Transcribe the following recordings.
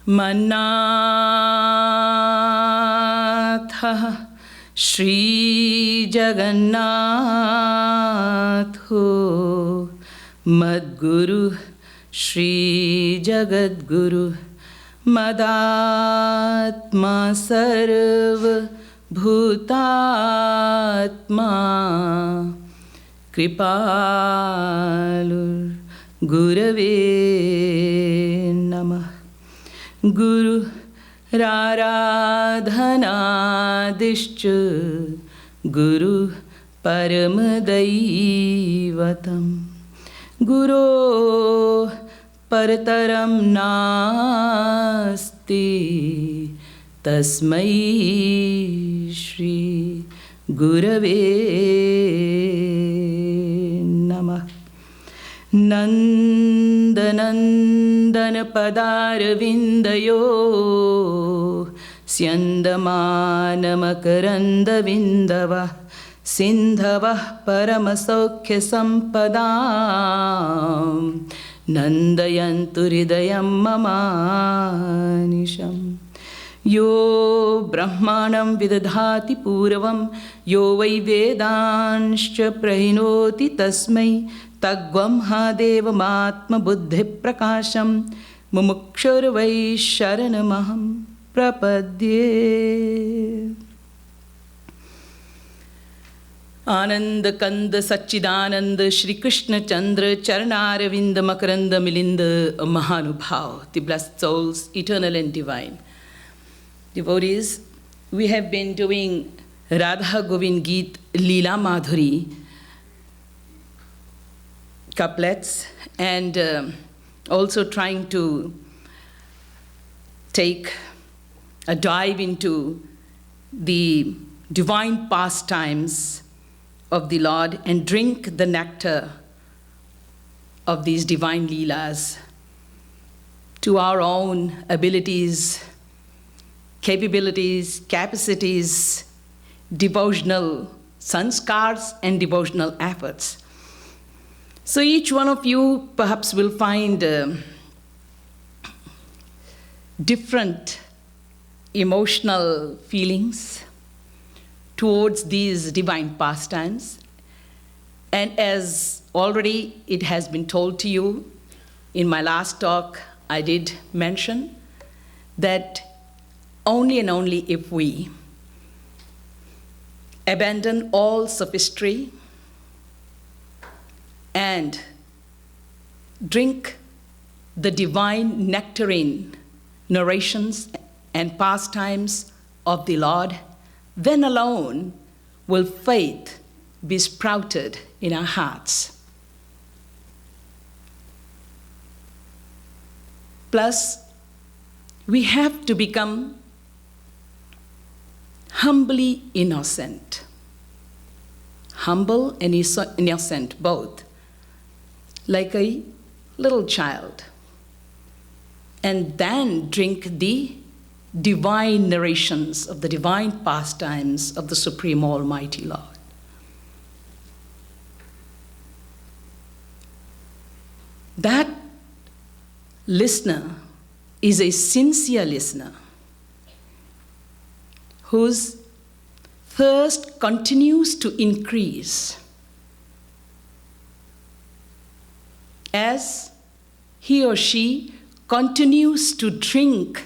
Mannathah Shri Jagannatho Madguru Shri Jagadguru Madatma Sarva Bhutatma Kripalur Gurave Namah. Guru Raradhanadishcha Guru Paramadaivatam Guru Parataram Nasti Tasmai Shri Gurave Namah. Nandanandana Padaravindayo Syandamana Vindava Sindhavah Paramasokhya Sampadam Nandayantu Hridayam Mamanisham. Yo Brahmanam Vidadhati Puravam Yo Vai Vedanscha Prahinoti Tasmai Tagvam Hadeva Matma Buddhi Prakasham Mumukshur Vai Sharanamaham Prapadye. Ananda Kanda Satchidananda Shri Krishna Chandra Charnaravinda Makaranda Milinda Mahanubhav, the blessed souls, eternal and divine. Devotees, we have been doing Radha Govind GEET LEELA MADHURI couplets and also trying to take a dive into the divine pastimes of the Lord and drink the nectar of these divine Leelas to our own abilities, capabilities, capacities, devotional sanskars and devotional efforts. So each one of you perhaps will find different emotional feelings towards these divine pastimes. And as already it has been told to you, in my last talk I did mention that only and only if we abandon all sophistry and drink the divine nectarine narrations and pastimes of the Lord, then alone will faith be sprouted in our hearts. Plus, we have to become humbly innocent. Humble and innocent both, like a little child. And then drink the divine narrations of the divine pastimes of the Supreme Almighty Lord. That listener is a sincere listener whose thirst continues to increase as he or she continues to drink,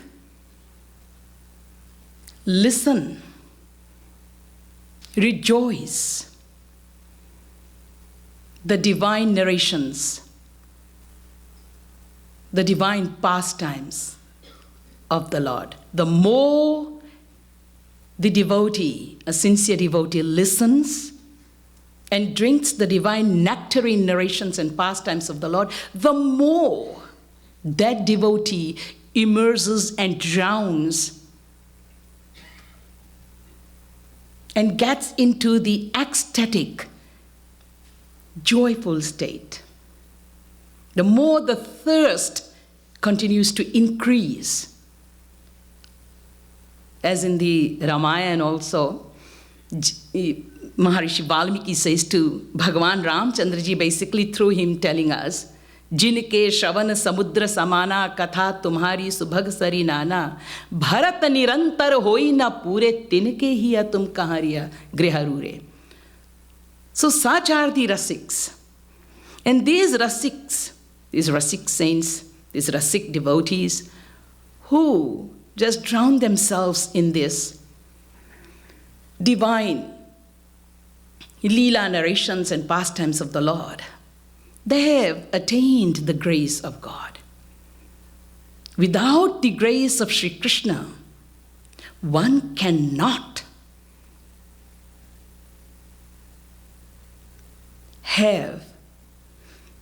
listen, rejoice the divine narrations, the divine pastimes of the Lord. The more the devotee, a sincere devotee, listens and drinks the divine nectarine narrations and pastimes of the Lord, the more that devotee immerses and drowns and gets into the ecstatic, joyful state. The more the thirst continues to increase. As in the Ramayana also, Maharishi Valmiki says to Bhagavan Ramchandra ji, basically through him telling us जिनके श्रवण समुद्र समाना, कथा तुम्हारी सुभग सरी नाना, भरत निरंतर होई न पूरे, तिनके ही तुम कहारिया गृहरूरे. So such are the Rasiks. And these Rasik saints, these Rasik devotees, who just drown themselves in this divine LEELA narrations and pastimes of the Lord, they have attained the grace of God. Without the grace of Sri Krishna, one cannot have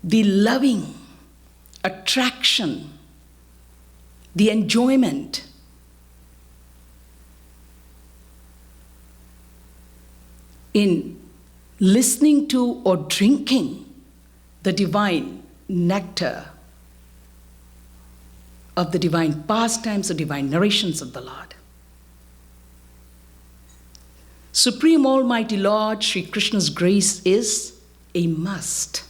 the loving attraction, the enjoyment in listening to or drinking the divine nectar of the divine pastimes or divine narrations of the Lord. Supreme Almighty Lord Sri Krishna's grace is a must.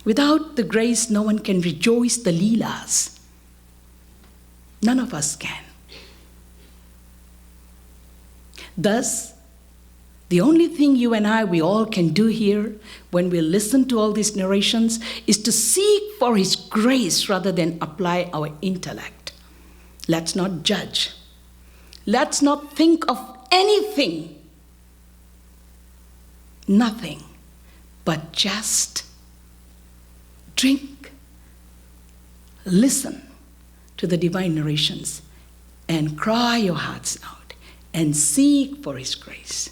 Without the grace, no one can rejoice the Leelas. None of us can. Thus, the only thing you and I, we all can do here when we listen to all these narrations is to seek for His grace rather than apply our intellect. Let's not judge. Let's not think of anything, nothing, but just drink, listen to the divine narrations and cry your hearts out and seek for His grace.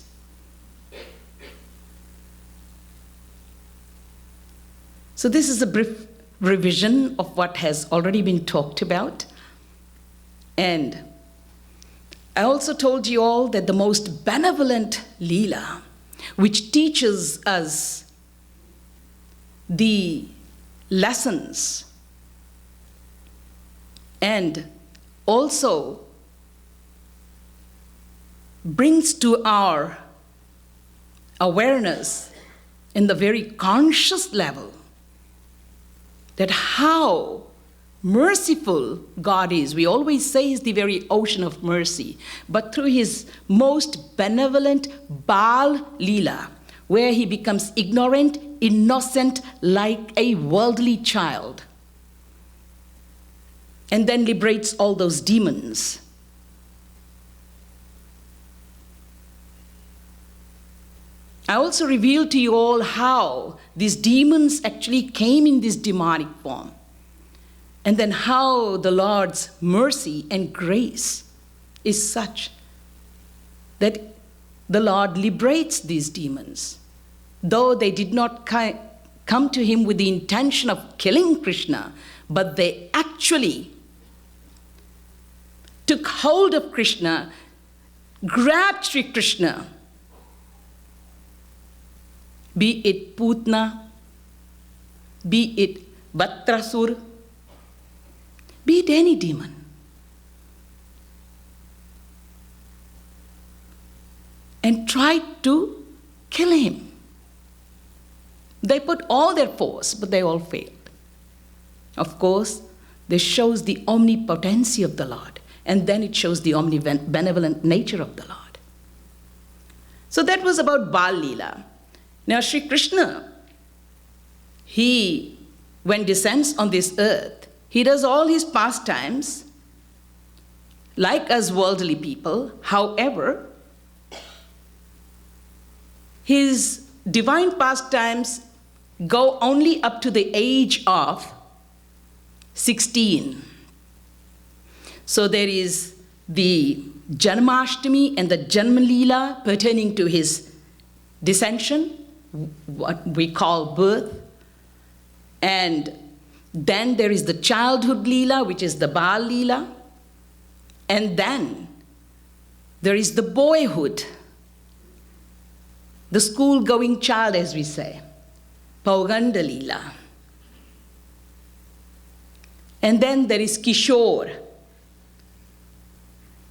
So this is a brief revision of what has already been talked about. And I also told you all that the most benevolent Leela, which teaches us the lessons and also brings to our awareness in the very conscious level that how merciful God is. We always say He's the very ocean of mercy, but through His most benevolent Bal Leela, where He becomes ignorant, innocent, like a worldly child, and then liberates all those demons. I also revealed to you all how these demons actually came in this demonic form, and then how the Lord's mercy and grace is such that the Lord liberates these demons. Though they did not come to Him with the intention of killing Krishna, but they actually took hold of Krishna, grabbed Sri Krishna, be it Putna, be it Vatrasur, be it any demon. And tried to kill him. They put all their force, but they all failed. Of course, this shows the omnipotency of the Lord, and then it shows the omnibenevolent nature of the Lord. So that was about Bal Leela. Now Sri Krishna, He, when descends on this earth, He does all His pastimes like us worldly people. However, His divine pastimes go only up to the age of 16. So there is the Janmashtami and the Janma Leela pertaining to His descension, what we call birth. And then there is the childhood Leela, which is the Bal Leela. And then there is the boyhood, the school-going child, as we say, Pauganda Leela. And then there is Kishore.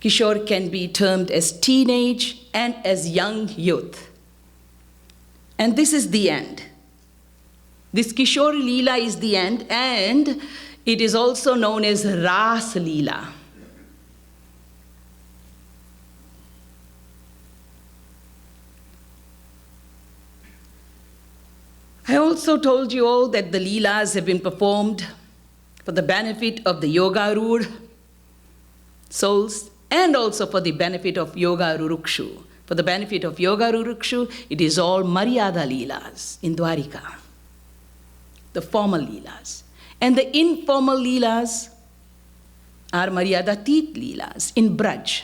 Kishore can be termed as teenage and as young youth. And this is the end. This Kishori Leela is the end, and it is also known as Ras Leela. I also told you all that the Leelas have been performed for the benefit of the Yogarur souls and also for the benefit of Yogarurukshu. For the benefit of Yogarurukshu, it is all Maryada Leelas in Dwarika, the formal Leelas. And the informal Leelas are Maryadatit Leelas in Braj.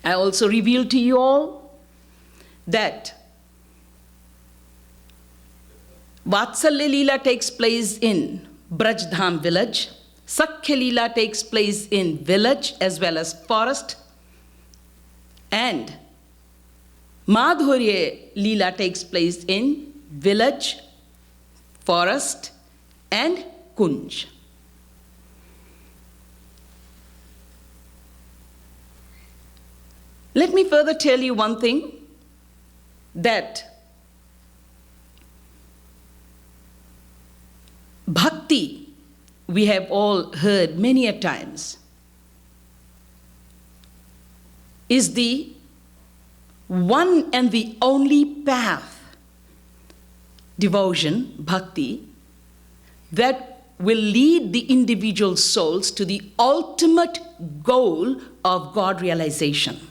I also revealed to you all that Vatsalya Leela takes place in Braj Dham village. Sakhya Leela takes place in village as well as forest. And Madhuri Leela takes place in village, forest, and kunj. Let me further tell you one thing, that bhakti, we have all heard many a times, is the one and the only path, devotion, bhakti, that will lead the individual souls to the ultimate goal of God realization.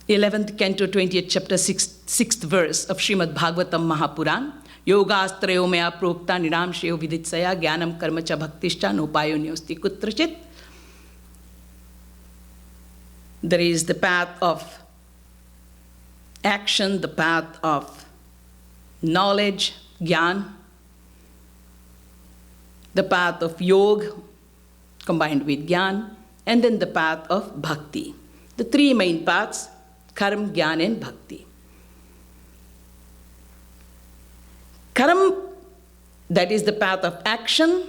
11th canto, 20th chapter, 6th verse of Srimad Bhagvatam Mahapuran. Yogastrayo maya prokta niram shreyo viditsaya jnanam karma cha bhaktischa nopayo nyosti kutrachit. There is the path of action, the path of knowledge, jnana, the path of yoga combined with jnana, and then the path of bhakti. The three main paths: karma, jnana, and bhakti. Karma, that is the path of action,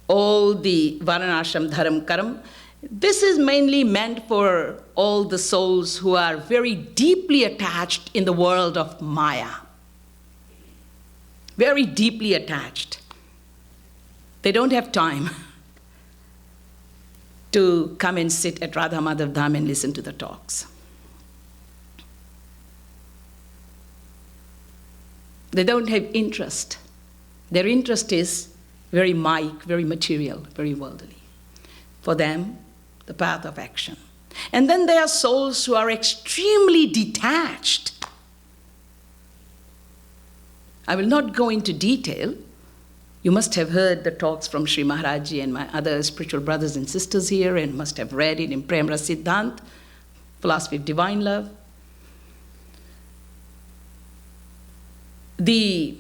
all the Varanashram Dharam Karma. This is mainly meant for all the souls who are very deeply attached in the world of Maya. Very deeply attached. They don't have time to come and sit at Radha Madhav Dham and listen to the talks. They don't have interest. Their interest is very mic, very material, very worldly. For them, the path of action. And then there are souls who are extremely detached. I will not go into detail. You must have heard the talks from Sri Maharajji and my other spiritual brothers and sisters here, and must have read it in Prem Ras Siddhant, Philosophy of Divine Love. The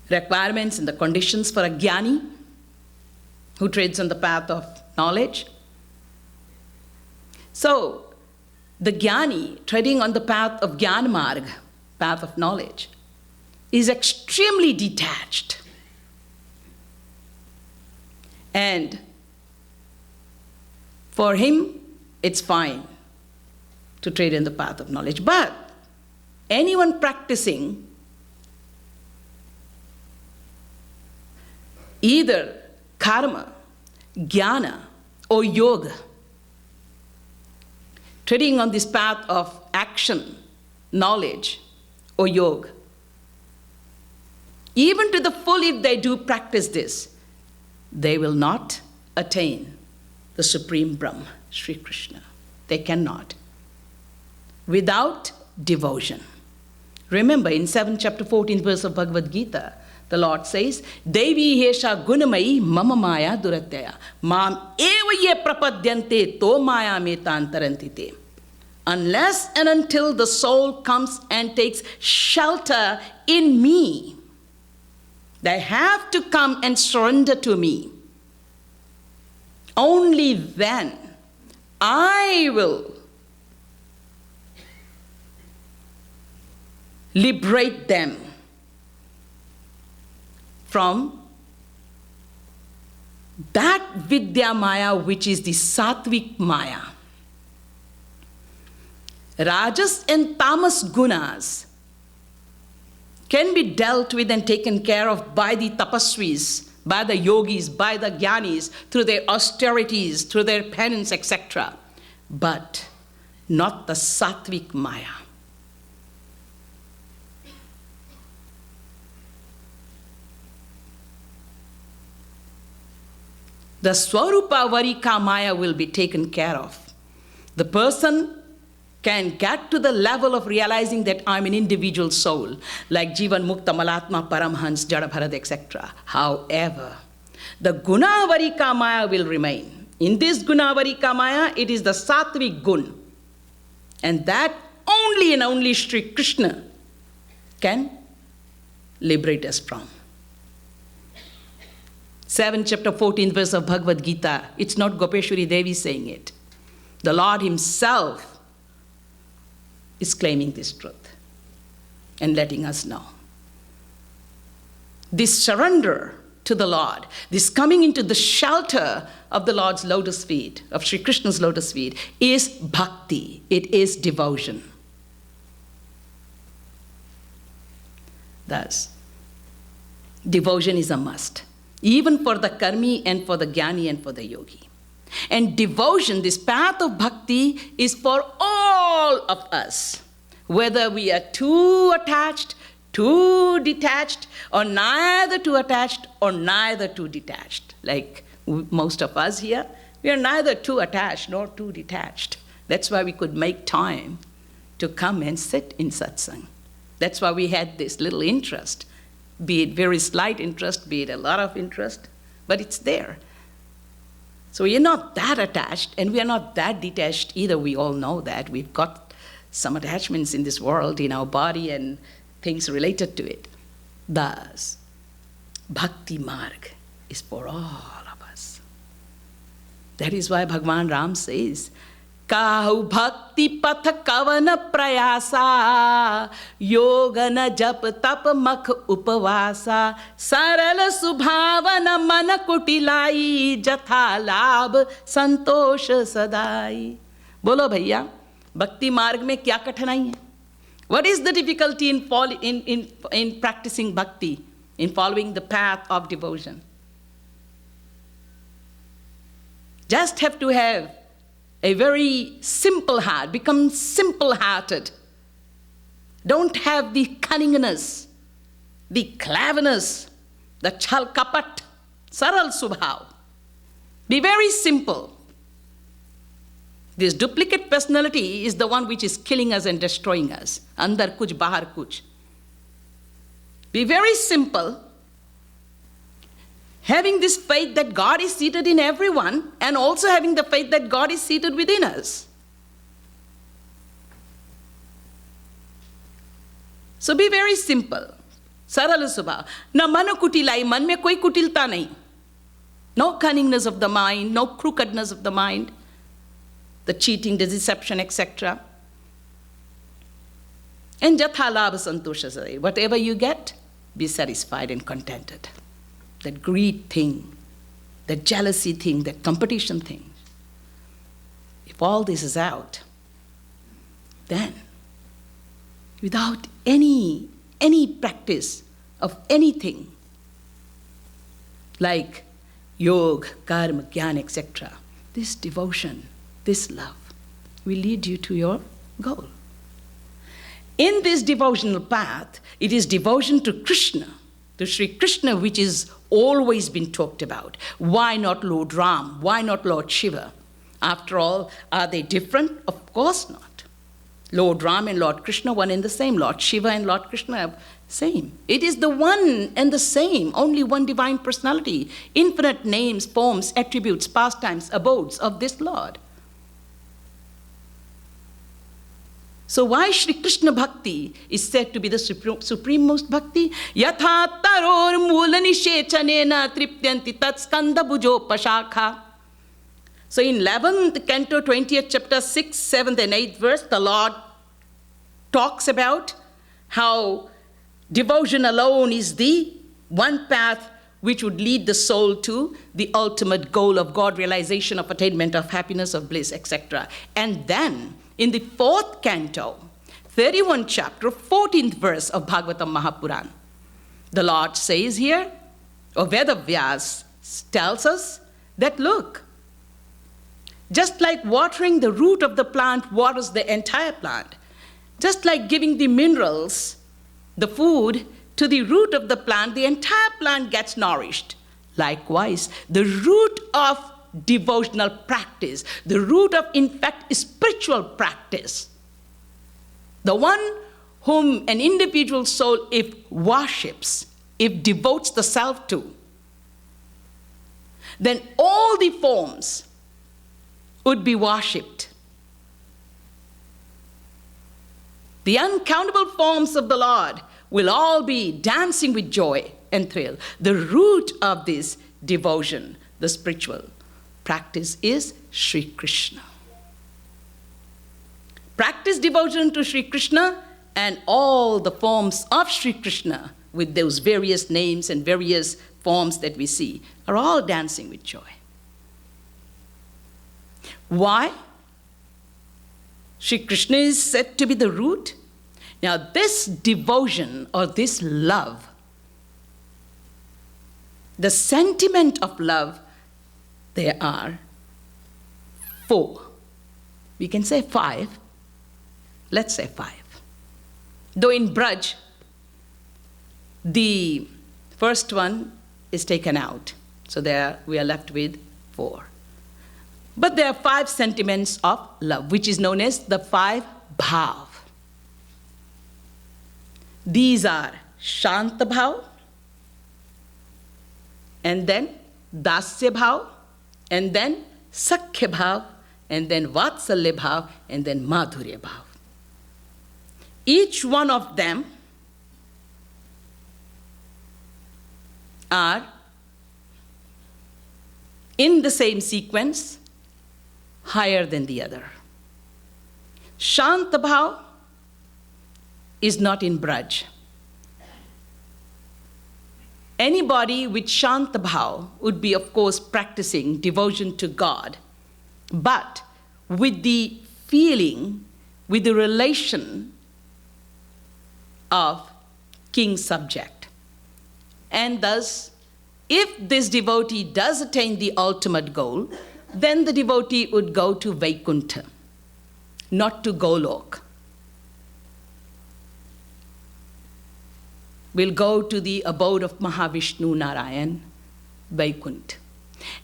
requirements and the conditions for a jnani who treads on the path of knowledge. So, the jnani treading on the path of jnana marg, path of knowledge, is extremely detached. And for him, it's fine to tread in the path of knowledge. But anyone practicing either karma, jnana, or yoga, treading on this path of action, knowledge, or yoga, even to the full, if they do practice this, they will not attain the Supreme Brahma, Sri Krishna. They cannot. Without devotion. Remember, in 7th chapter, 14th verse of Bhagavad Gita, the Lord says, Devi hesha gunamayi mama maya duratyaya mam eva ye prapadyante to maya metantarantite. Unless and until the soul comes and takes shelter in me, they have to come and surrender to me. Only then I will liberate them from that Vidya Maya, which is the Sattvic Maya. Rajas and tamas gunas can be dealt with and taken care of by the tapasvis, by the yogis, by the jnanis, through their austerities, through their penance, etc. But not the sattvic maya. The Swarupa Varika Maya will be taken care of. The person can get to the level of realizing that I'm an individual soul, like Jivan Mukta Malatma Paramhans, Jadabharad, etc. However, the Guna Varika Maya will remain. In this Guna Varika Maya, it is the Sattvic Gun. And that only and only Sri Krishna can liberate us from. 7th chapter 14th verse of Bhagavad Gita. It's not Gopeshwari Devi saying it. The Lord himself is claiming this truth and letting us know. This surrender to the Lord, this coming into the shelter of the Lord's lotus feet, of Sri Krishna's lotus feet, is bhakti. It is devotion. Thus, devotion is a must, even for the karmi and for the jnani and for the yogi. And devotion, this path of bhakti, is for all of us, whether we are too attached, too detached, or neither too attached or neither too detached. Like most of us here, we are neither too attached nor too detached. That's why we could make time to come and sit in satsang. That's why we had this little interest, be it very slight interest, be it a lot of interest, but it's there. So we are not that attached and we are not that detached either. We all know that. We've got some attachments in this world, in our body and things related to it. Thus, Bhakti Marg is for all of us. That is why Bhagwan Ram says, Kahu bhakti patha kavana prayasa, yogana jap tap makh upavasa, sarala subhavana mana kutilai, jatha labh santosha sadai. Bolo bhaiya, bhakti marg mein kya kathanai hai? What is the difficulty in practicing bhakti, in following the path of devotion? Just have to have a very simple heart, become simple-hearted. Don't have the cunningness, the cleverness, the chal kapat, saral subhav. Be very simple. This duplicate personality is the one which is killing us and destroying us. Andar kuch, bahar kuch. Be very simple, having this faith that God is seated in everyone and also having the faith that God is seated within us. So be very simple. Saral subhav. Na mano kutilai, man mein koi kutilta nahi. No cunningness of the mind, no crookedness of the mind, the cheating, the deception, etc. And jatha labha santosha sadai. Whatever you get, be satisfied and contented. That greed thing, that jealousy thing, that competition thing. If all this is out, then without any practice of anything like yoga, karma, jnana, etc., this devotion, this love will lead you to your goal. In this devotional path, it is devotion to Krishna, to Sri Krishna, which is always been talked about. Why not Lord Ram? Why not Lord Shiva? After all, are they different? Of course not. Lord Ram and Lord Krishna, one and the same. Lord Shiva and Lord Krishna are same. It is the one and the same, only one divine personality, infinite names, forms, attributes, pastimes, abodes of this Lord. So why Shri Krishna Bhakti is said to be the supremost bhakti? Yatha taror mula nishechanena triptyanti tat skanda bhujo pashakha. So in 11th canto, 20th chapter, 6th, 7th and 8th verse, the Lord talks about how devotion alone is the one path which would lead the soul to the ultimate goal of God realization, of attainment of happiness, of bliss, etc. And then in the 4th canto, 31st chapter, 14th verse of Bhagvatam Mahapuran. The Lord says here, or Vedas tells us that, look, just like watering the root of the plant waters the entire plant, just like giving the minerals, the food, to the root of the plant, the entire plant gets nourished. Likewise, the root of devotional practice, the root of, in fact, spiritual practice, the one whom an individual soul, if worships, if devotes the self to, then all the forms would be worshipped. The uncountable forms of the Lord will all be dancing with joy and thrill. The root of this devotion, the spiritual practice, is Sri Krishna. Practice devotion to Sri Krishna, and all the forms of Sri Krishna, with those various names and various forms that we see, are all dancing with joy. Why? Sri Krishna is said to be the root. Now, this devotion or this love, the sentiment of love, there are 4. We can say 5. Let's say 5. Though in Braj, the first one is taken out. So there we are left with 4. But there are 5 sentiments of love, which is known as the 5 bhav. These are Shanta bhav, and then Dasya bhav, and then Sakhya bhav, and then Vatsalya bhav, and then Madhurya bhav. Each one of them are in the same sequence, higher than the other. Shanta bhav is not in Braj. Anybody with Shanta bhav would be, of course, practicing devotion to God, but with the feeling, with the relation of king-subject. And thus, if this devotee does attain the ultimate goal, then the devotee would go to Vaikuntha, not to Golok. Will go to the abode of Mahavishnu Narayan, Vaikuntha,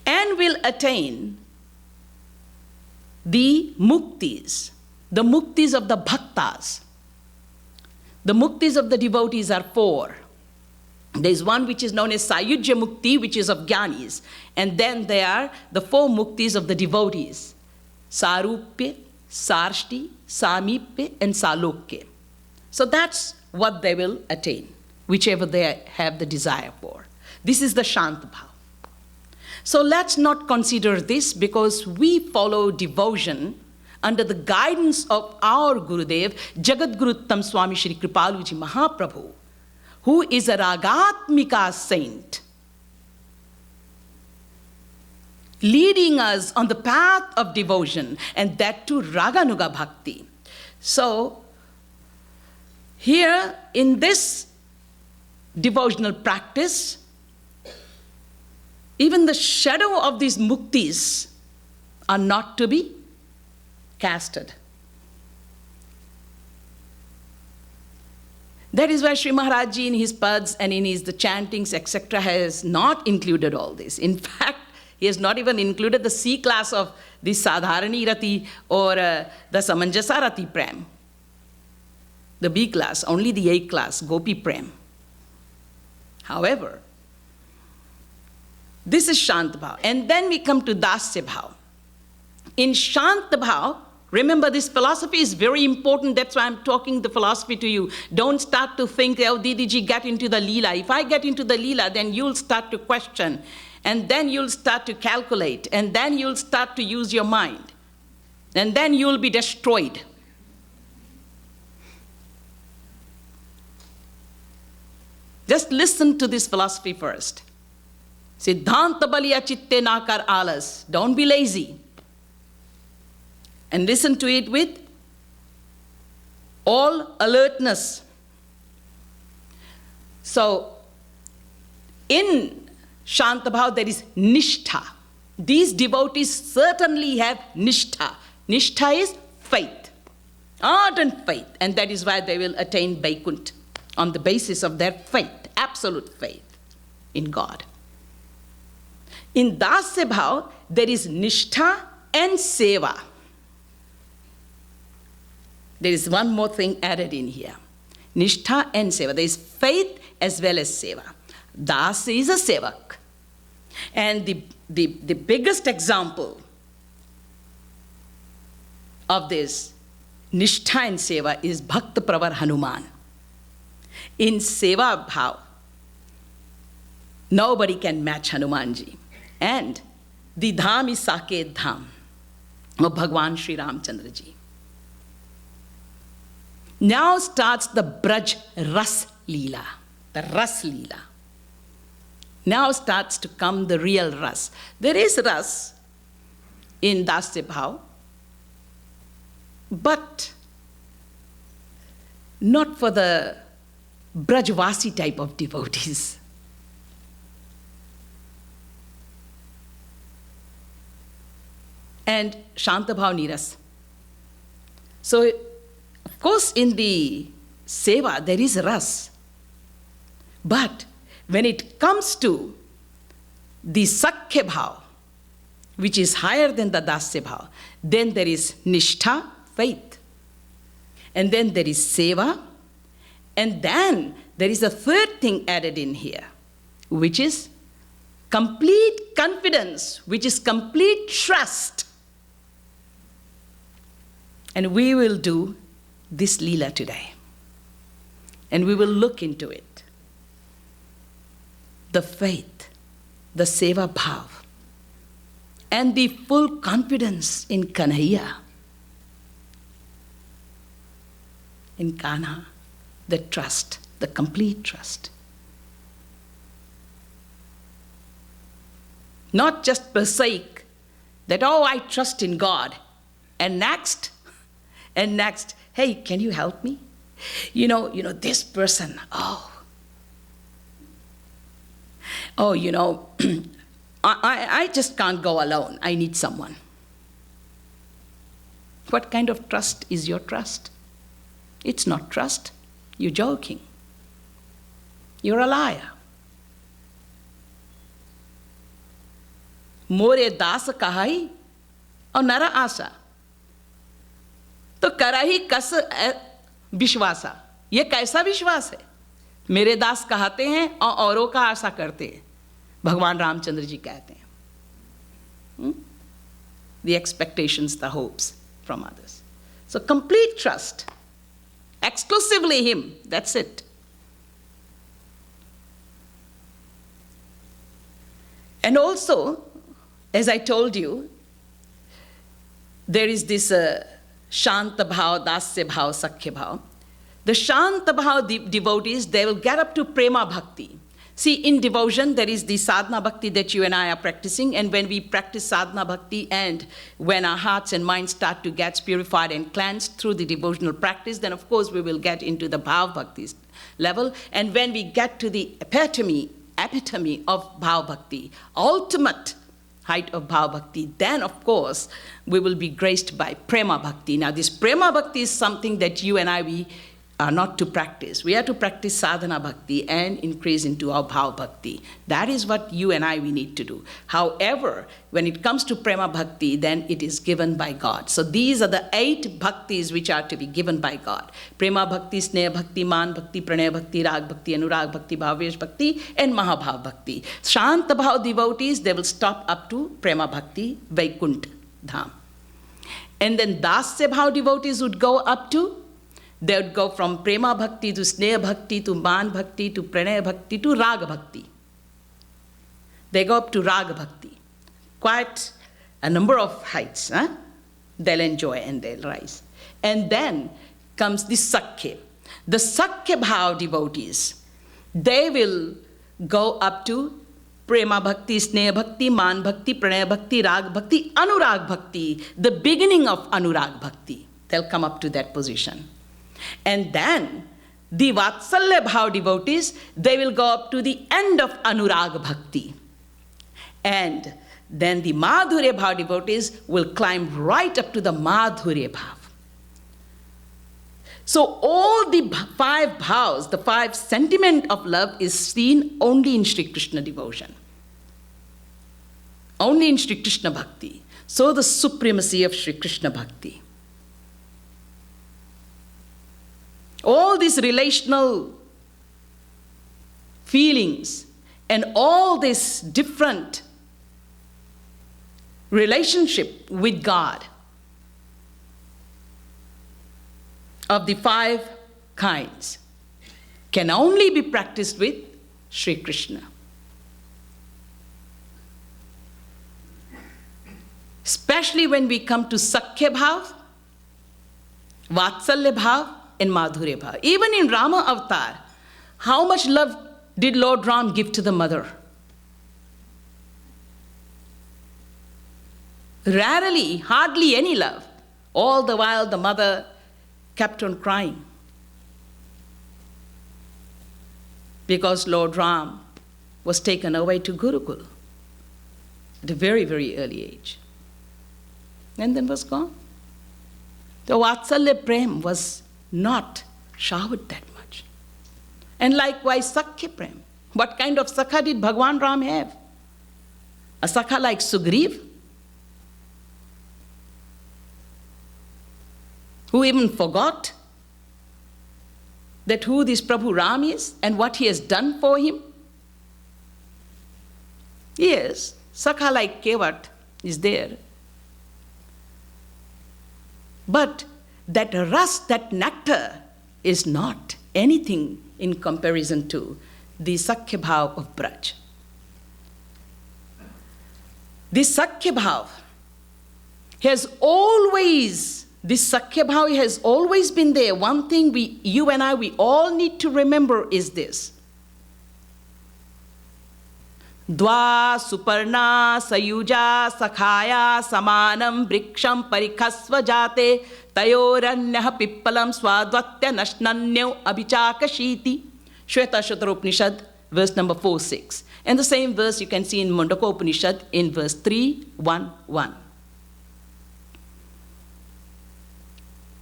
and will attain the muktis of the bhaktas. The muktis of the devotees are 4. There is one which is known as Sayujya Mukti, which is of Jnanis. And then there are the 4 muktis of the devotees: Sarupya, Sarshti, Samipya, and Salokya. So that's what they will attain, whichever they have the desire for. This is the Shanta bhav. So let's not consider this, because we follow devotion under the guidance of our Gurudev, Jagadguru Swami Shri Kripaluji Maharaj, who is a Ragatmika saint, leading us on the path of devotion, and that too Raganuga Bhakti. So here in this devotional practice, even the shadow of these muktis are not to be casted. That is why Sri Maharaj Ji in his pads and in his the chantings, etc., has not included all this. In fact, he has not even included the C class of the Sadharani Rati or the Samanjasa Rati Prem. The B class, only the A class, Gopi Prem. However, this is Shanta bhav. And then we come to Dasya bhav. In Shanta bhav, remember, this philosophy is very important. That's why I'm talking the philosophy to you. Don't start to think, oh, Didi Ji, get into the LEELA. If I get into the LEELA, then you'll start to question. And then you'll start to calculate. And then you'll start to use your mind. And then you'll be destroyed. Just listen to this philosophy first. Siddhanta baliya chitte nakar alas. Don't be lazy. And listen to it with all alertness. So, in Shantabhav there is nishtha. These devotees certainly have nishtha. Nishtha is faith, ardent faith, and that is why they will attain Vaikuntha on the basis of their faith, absolute faith in God. In Dasya Bhav, there is nishtha and seva. There is one more thing added in here. Nishtha and seva. There is faith as well as seva. Das is a sevak. And the biggest example of this nishtha and seva is Bhakta Pravar Hanuman. In seva bhav, nobody can match Hanumanji. And the dham is Saket Dham of Bhagwan Sri Ramchandra Ji. Now starts the Braj Ras Leela, the Ras Leela. Now starts to come the real Ras. There is Ras in Dasya Bhav, but not for the Brajvasi type of devotees. And Shantabhav Niras. So, of course, in the Seva, there is Ras. But when it comes to the Sakhya Bhav, which is higher than the Dasya Bhav, then there is Nishtha, faith. And then there is Seva. And then there is a third thing added in here, which is complete confidence, which is complete trust. And we will do this Leela today. And we will look into it. The faith, the Seva Bhav, and the full confidence in Kanhaiya, in Kanha, the trust, the complete trust. Not just per sake that, oh, I trust in God. And next, hey, can you help me? You know, this person, I just can't go alone. I need someone. What kind of trust is your trust? It's not trust. You're joking. You're a liar. मोरे दास कहाई और नर आशा तो करही कस विश्वासा. ये कैसा विश्वास है? मेरे दास कहते हैं और औरों का आशा करते हैं. भगवान रामचंद्र जी कहते हैं. The expectations, the hopes from others. So complete trust. Exclusively him. That's it. And also, as I told you, there is this Shanta Bhav, Dasya Bhav, Sakhya Bhav. The Shanta Bhav devotees, they will get up to Prema Bhakti. See, in devotion, there is the sadhana bhakti that you and I are practicing, and when we practice sadhana bhakti and when our hearts and minds start to get purified and cleansed through the devotional practice, then of course we will get into the bhav bhakti level. And when we get to the epitome of bhav bhakti, ultimate height of bhav bhakti, then of course we will be graced by prema bhakti. Now this prema bhakti is something that you and I, we are not to practice. We are to practice sadhana bhakti and increase into our bhav bhakti. That is what you and I, we need to do. However, when it comes to prema bhakti, then it is given by God. So these are the 8 bhaktis which are to be given by God. Prema bhakti, sneha bhakti, man bhakti, pranaya bhakti, rag bhakti, anurag bhakti, bhavesh bhakti, and mahabhav bhakti. Shanta bhav devotees, they will stop up to prema bhakti, Vaikuntha Dham. And then dasya bhav devotees would go up to, they would go from prema bhakti to sneha bhakti to man bhakti to pranaya bhakti to raga bhakti. They go up to raga bhakti. Quite a number of heights. They'll enjoy and they'll rise. And then comes the sakhya. The sakhya bhav devotees, they will go up to prema bhakti, sneha bhakti, man bhakti, pranaya bhakti, rag bhakti, anurag bhakti, the beginning of anurag bhakti. They'll come up to that position. And then the Vatsalya Bhav devotees, they will go up to the end of Anuraga Bhakti. And then the Madhurya Bhav devotees will climb right up to the Madhurya Bhav. So all the 5 bhavs, the 5 sentiment of love is seen only in Sri Krishna devotion. Only in Sri Krishna Bhakti. So the supremacy of Sri Krishna Bhakti. All these relational feelings and all this different relationship with God of the 5 kinds can only be practiced with Sri Krishna. Especially when we come to Sakhya Bhav, Vatsalya Bhav, and Madhurya Bhav. Even in Rama Avatar, how much love did Lord Ram give to the mother? Rarely, hardly any love. All the while the mother kept on crying. Because Lord Ram was taken away to Gurukul at a very, very early age. And then was gone. The Vatsalya Prem was not showered that much. And likewise Sakhya Prem. What kind of Sakha did Bhagwan Ram have? A Sakha like Sugriv, who even forgot that who this Prabhu Ram is and what he has done for him? Yes, Sakha like Kevat is there. But that ras, that nectar, is not anything in comparison to the Sakhya Bhav of Braj. This Sakhya Bhav has always been there. One thing you and I, we all need to remember is this. Dva suparna sayuja sakhaya samanam briksham parikhasva jate tayoranyah pippalam swadvatya nashnanyo abhichakashiti. Shweta Shataropanishad, verse number 4-6. And the same verse you can see in Mundaka Upanishad in verse 3-1-1.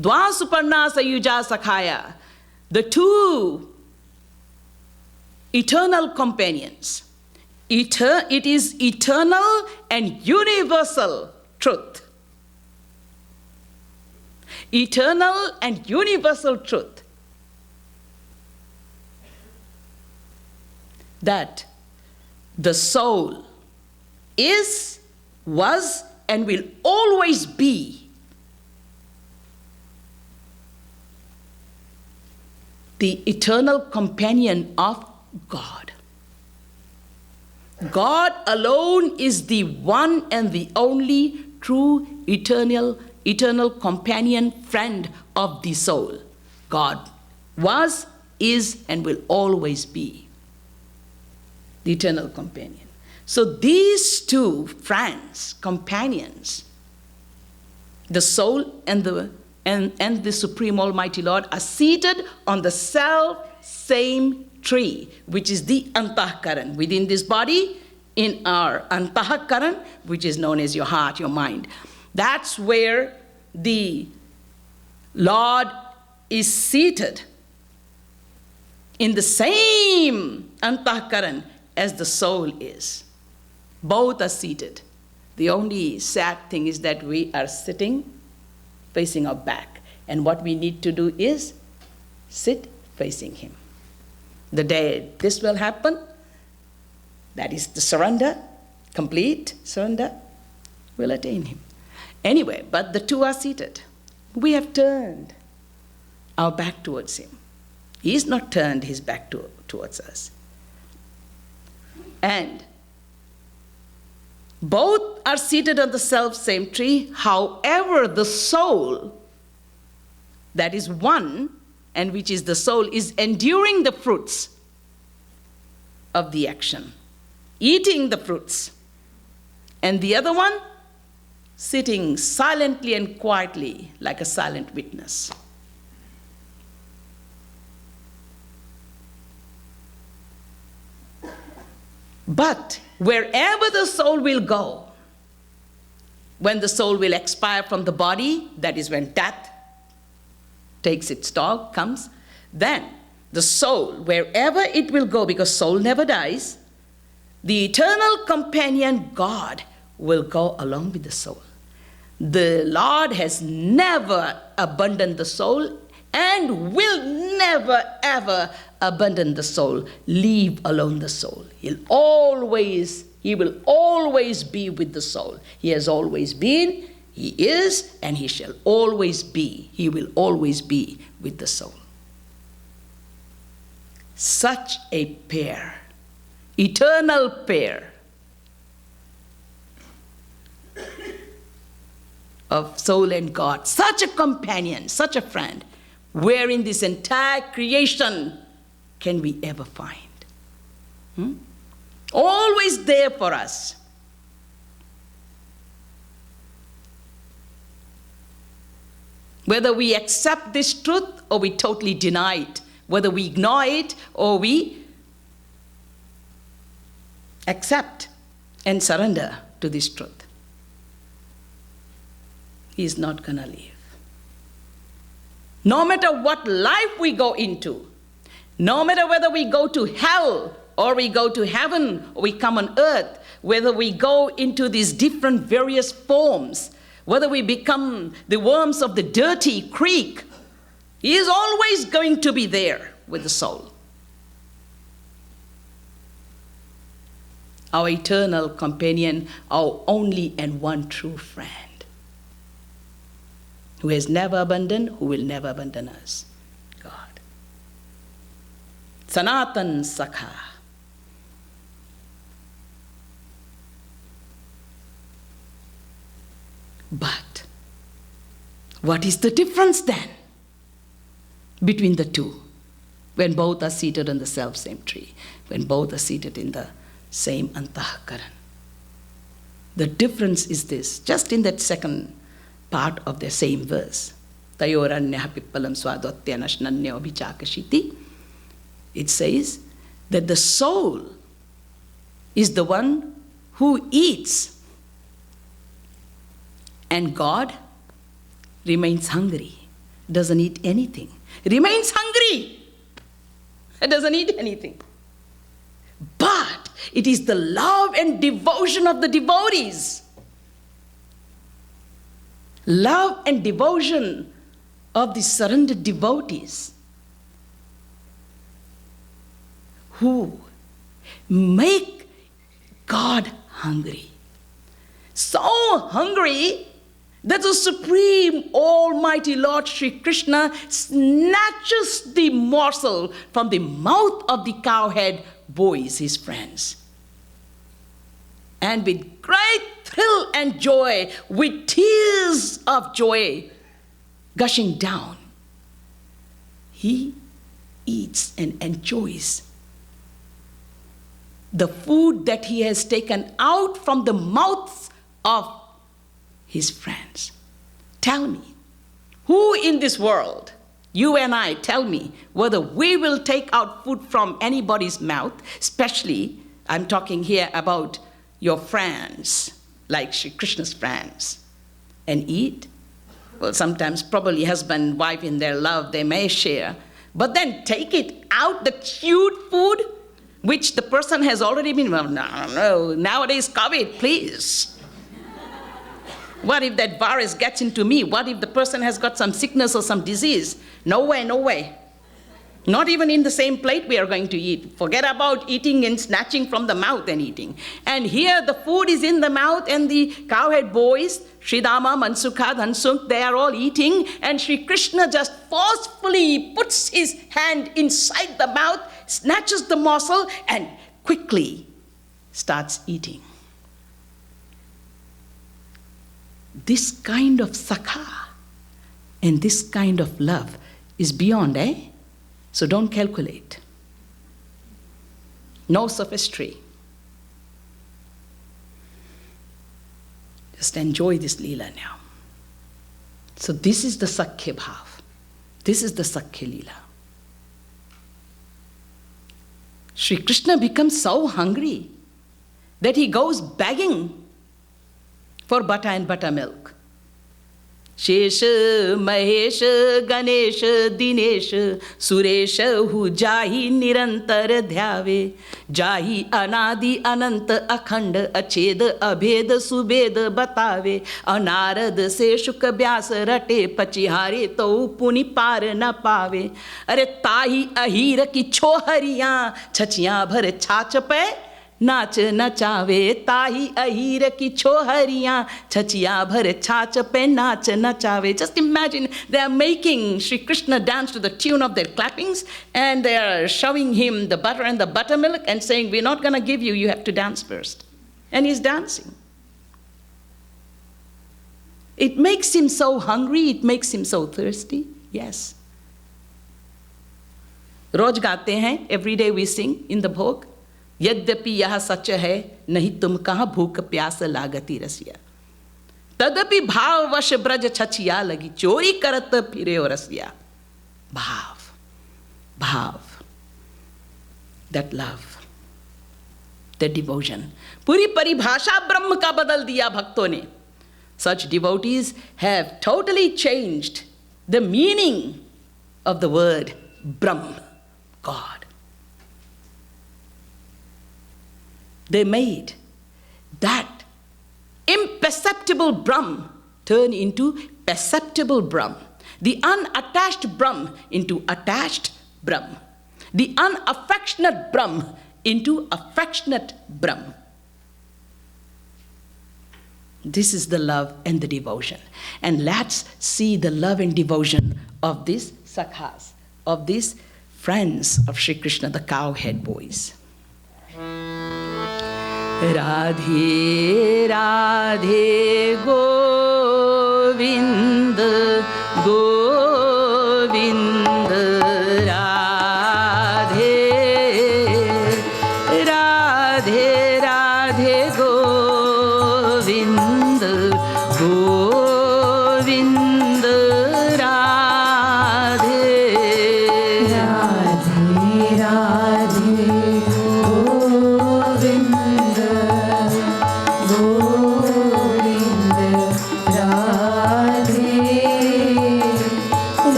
Dva suparna sayuja sakhaya, the 2 eternal companions. It is eternal and universal truth. Eternal and universal truth. That the soul is, was, and will always be the eternal companion of God. God alone is the one and the only true eternal companion, friend of the soul. God was, is, and will always be the eternal companion. So these 2 friends, companions, the soul and the Supreme Almighty Lord, are seated on the self-same tree, which is the Antahkaran. Within this body, in our Antahkaran, which is known as your heart, your mind. That's where the Lord is seated in the same Antahkaran as the soul is. Both are seated. The only sad thing is that we are sitting facing our back. And what we need to do is sit facing him. The day this will happen, that is the surrender, complete surrender, will attain him. Anyway, but the 2 are seated. We have turned our back towards him. He has not turned his back towards us. And both are seated on the self-same tree. However, the soul, that is one, and which is the soul, is enduring the fruits of the action, eating the fruits. And the other one, sitting silently and quietly like a silent witness. But wherever the soul will go, when the soul will expire from the body, that is when death takes its toll, comes, then the soul, wherever it will go, because soul never dies, the eternal companion God will go along with the soul. The Lord has never abandoned the soul and will never ever abandon the soul, leave alone the soul. He will always be with the soul. He has always been, he is, and he shall always be. He will always be with the soul. Such a pair, eternal pair of soul and God, such a companion, such a friend, where in this entire creation can we ever find? Always there for us. Whether we accept this truth or we totally deny it, whether we ignore it or we accept and surrender to this truth, he is not going to leave. No matter what life we go into, no matter whether we go to hell or we go to heaven or we come on earth, whether we go into these different various forms, whether we become the worms of the dirty creek, he is always going to be there with the soul. Our eternal companion, our only and one true friend, who has never abandoned, who will never abandon us, God. Sanatan Sakha. But what is the difference then between the two? When both are seated on the self-same tree, when both are seated in the same antahakaran. The difference is this, just in that second part of the same verse. Tayoranya pippalam swadotya nashnanya abhichakashiti. It says that the soul is the one who eats, and God remains hungry, doesn't eat anything. Remains hungry, it doesn't eat anything. But it is the love and devotion of the devotees. Love and devotion of the surrendered devotees who make God hungry. So hungry that the Supreme Almighty Lord Shri Krishna snatches the morsel from the mouth of the cowhead boys, his friends. And with great thrill and joy, with tears of joy gushing down, he eats and enjoys the food that he has taken out from the mouths of his friends. Tell me, who in this world, you and I, tell me whether we will take out food from anybody's mouth, especially I'm talking here about your friends, like Shri Krishna's friends, and eat? Well, sometimes probably husband, wife in their love, they may share, but then take it out, the cute food, which the person has already been, well, no, nowadays COVID, please. What if that virus gets into me? What if the person has got some sickness or some disease? No way, no way. Not even in the same plate we are going to eat. Forget about eating and snatching from the mouth and eating. And here the food is in the mouth and the cowhead boys, Sridama, Mansukha, Dhansuk, they are all eating, and Shri Krishna just forcefully puts his hand inside the mouth, snatches the morsel and quickly starts eating. This kind of sakha and this kind of love is beyond, eh? So don't calculate. No sophistry. Just enjoy this leela now. So this is the Sakhya Bhav. This is the Sakhya Leela. Shri Krishna becomes so hungry that he goes begging for butter and buttermilk. Shesh, Mahesh, Ganesh, Dinesh, Suresh, hu jahi nirantar dhyave, jahi anadi anant akhand achhed abhed subhed batave, anarad se shuk vyas rate pachihare to puni par na pave, are tahi ahir ki chohariyan chachiyan bhar chach pe नाच नचावे, ताही अहीर की छोहरियां छचिया भर छाछ पे नाच नचावे. Just imagine, they are making Sri Krishna dance to the tune of their clappings, and they are showing him the butter and the buttermilk and saying, we're not going to give you, you have to dance first. And he's dancing. It makes him so hungry, it makes him so thirsty. Yes. रोज गाते हैं, every day we sing in the bhog. यद्यपि यह सच है, नहीं तुम कहाँ भूख प्यास लागती रसिया, तदपि भाववश ब्रज छछिया लगी, चोरी करत फिरे और रसिया. भाव, भाव, that love, that devotion. पूरी परिभाषा ब्रह्म का बदल दिया भक्तों ने. Such devotees have totally changed the meaning of the word Brahm, God. They made that imperceptible Brahm turn into perceptible Brahm, the unattached Brahm into attached Brahm, the unaffectionate Brahm into affectionate Brahm. This is the love and the devotion. And let's see the love and devotion of these sakhas, of these friends of Sri Krishna, the cowhead boys. Radhe Radhe Govind Govind Radhe Radhe Radhe Govind Govind Radhe Radhe Radhe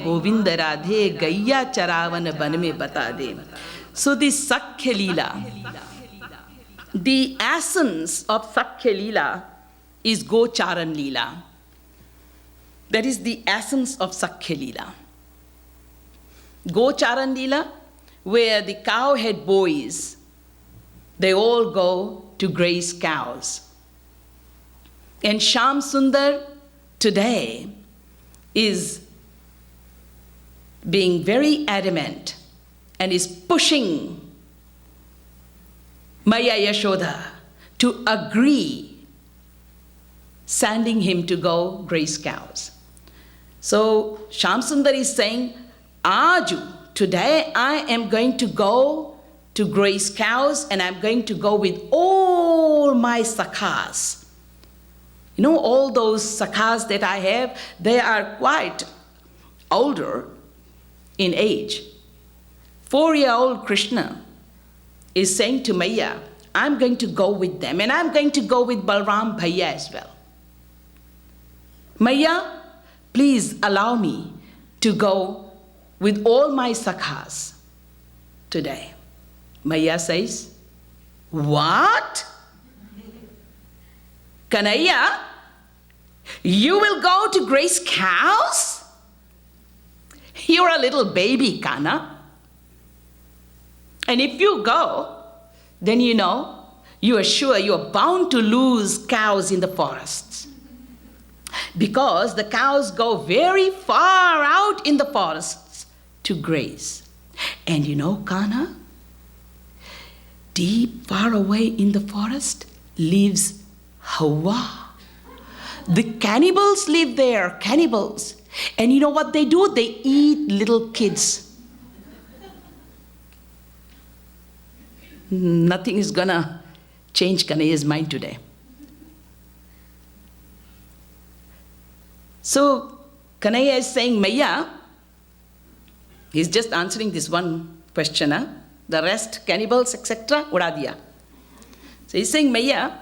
Govind Radhe गैया चरावन one में बता दे. So this Sakhya Leela, the essence of Sakhya Leela is Gocharan Leela. That is the essence of Sakhya Leela. Gocharan Leela, where the cowhead boys, they all go to graze cows. And Shyam Sundar today is being very adamant and is pushing Maya Yashoda to agree, sending him to go graze cows. So Shyam Sundar is saying, Aju, today I am going to go to graze cows, and I'm going to go with all my sakhas You know, all those sakhas that I have, they are quite older in age. 4-year-old Krishna is saying to Maya, I'm going to go with them, and I'm going to go with Balram Bhaiya as well. Maya, please allow me to go with all my sakhas today. Maya says, what? Kanhaiya, you will go to graze cows? You're a little baby, Kana. And if you go, then you know, you are sure you are bound to lose cows in the forests. Because the cows go very far out in the forests to graze. And you know, Kana, deep far away in the forest lives Hawa. The cannibals live there, cannibals. And you know what they do? They eat little kids. Nothing is gonna change Kanhaiya's mind today. So Kanhaiya is saying, Maya, he's just answering this one question, huh? The rest, cannibals, etc., Uradiya. So he's saying, Maya,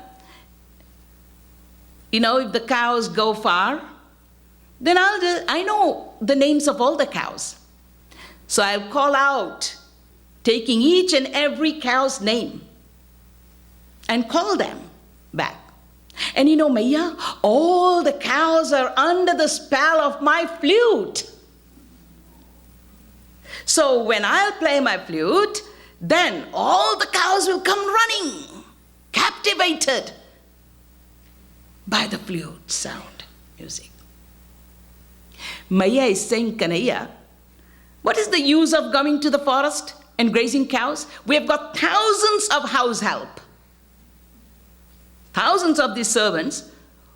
you know, if the cows go far, then I know the names of all the cows. So I'll call out, taking each and every cow's name, and call them back. And you know, Maya, all the cows are under the spell of my flute. So when I'll play my flute, then all the cows will come running, captivated by the flute sound, music. Maya is saying, Kanhaiya, what is the use of going to the forest and grazing cows? We have got thousands of house help. Thousands of these servants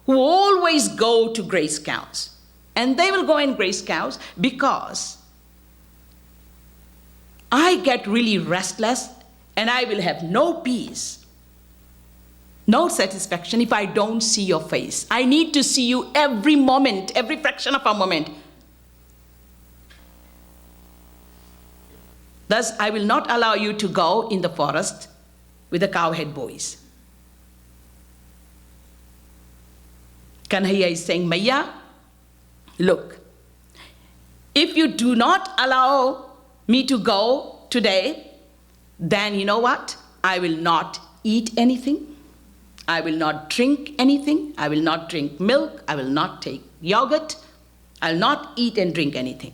who always go to graze cows. And they will go and graze cows because I get really restless and I will have no peace, no satisfaction if I don't see your face. I need to see you every moment, every fraction of a moment. Thus, I will not allow you to go in the forest with the cowhead boys. Kanhaiya is saying, Maya, look, if you do not allow me to go today, then you know what? I will not eat anything. I will not drink anything. I will not drink milk. I will not take yogurt. I will not eat and drink anything.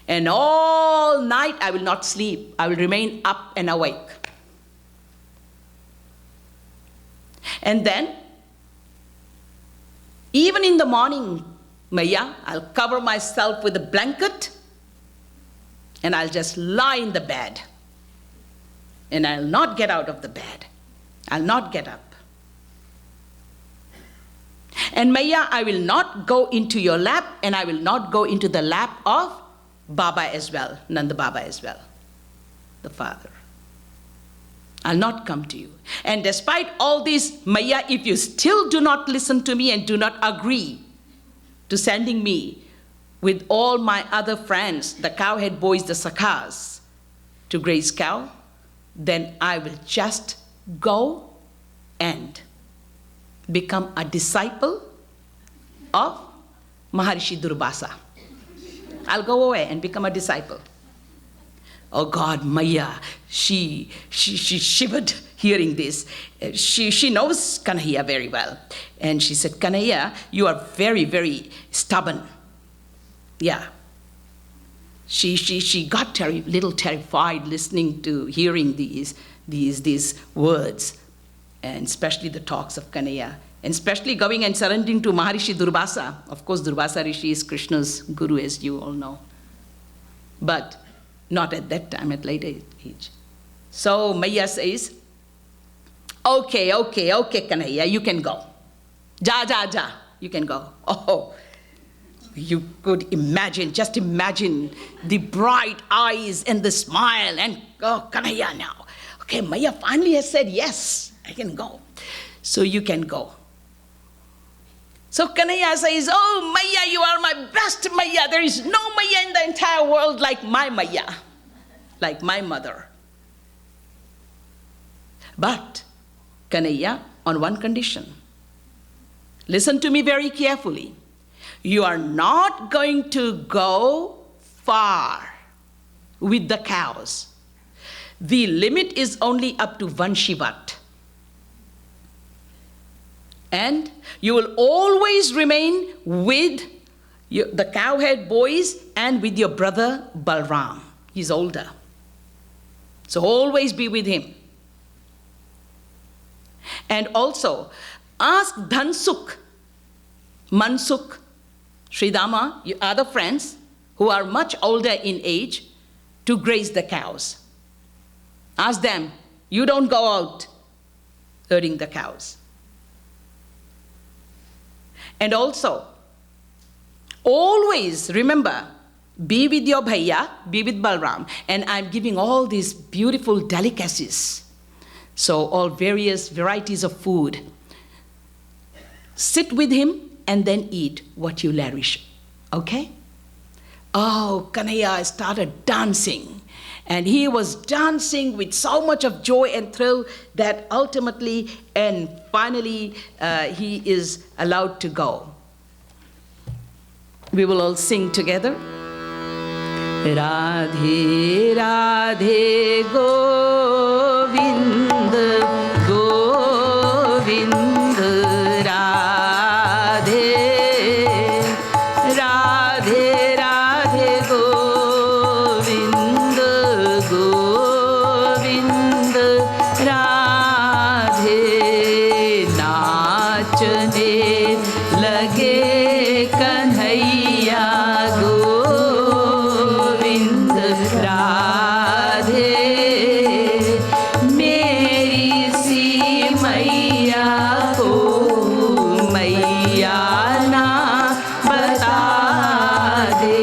And all night I will not sleep. I will remain up and awake. And then, even in the morning, Maya, I'll cover myself with a blanket and I'll just lie in the bed. And I'll not get out of the bed. I'll not get up. And Maya, I will not go into your lap and I will not go into the lap of Baba as well, Nanda Baba as well, the father. I'll not come to you. And despite all this, Maya, if you still do not listen to me and do not agree to sending me with all my other friends, the cowhead boys, the sakhas, to graze cow, then I will just go and become a disciple of Maharishi Durvasa. I'll go away and become a disciple. Oh God, Maya, she shivered hearing this. She knows Kanhaiya very well. And she said, Kanhaiya, you are very, very stubborn. Yeah. She got little terrified listening to hearing these words, and especially the talks of Kanhaiya, and especially going and surrendering to Maharishi Durvasa. Of course, Durvasa Rishi is Krishna's guru, as you all know. But not at that time, at later age. So Maya says, okay, Kanhaiya, you can go. Ja, you can go. Oh, you could imagine, just imagine the bright eyes and the smile and, oh, Kanhaiya now. Okay, Maya finally has said, yes, I can go. So you can go. So Kanhaiya says, oh, Maiya, you are my best Maiya. There is no Maiya in the entire world like my Maiya, like my mother. But Kanhaiya, on one condition. Listen to me very carefully. You are not going to go far with the cows. The limit is only up to 1 shivat. And you will always remain with the cowhead boys and with your brother Balram. He's older. So always be with him. And also, ask Dhansukh, Mansukh, Sridama, your other friends who are much older in age, to graze the cows. Ask them, you don't go out herding the cows. And also, always remember, be with your bhaiya, be with Balram. And I'm giving all these beautiful delicacies. So all various varieties of food. Sit with him and then eat what you relish, okay? Oh, Kanhaiya started dancing. And he was dancing with so much of joy and thrill that ultimately and finally he is allowed to go. We will all sing together. Radhe Radhe Govind Govind Radhe Radhe Radhe Govind Govind Radhe नाचने लगे कन्हैया गोविंद राधे मेरी सी मैया को मैया ना बता दे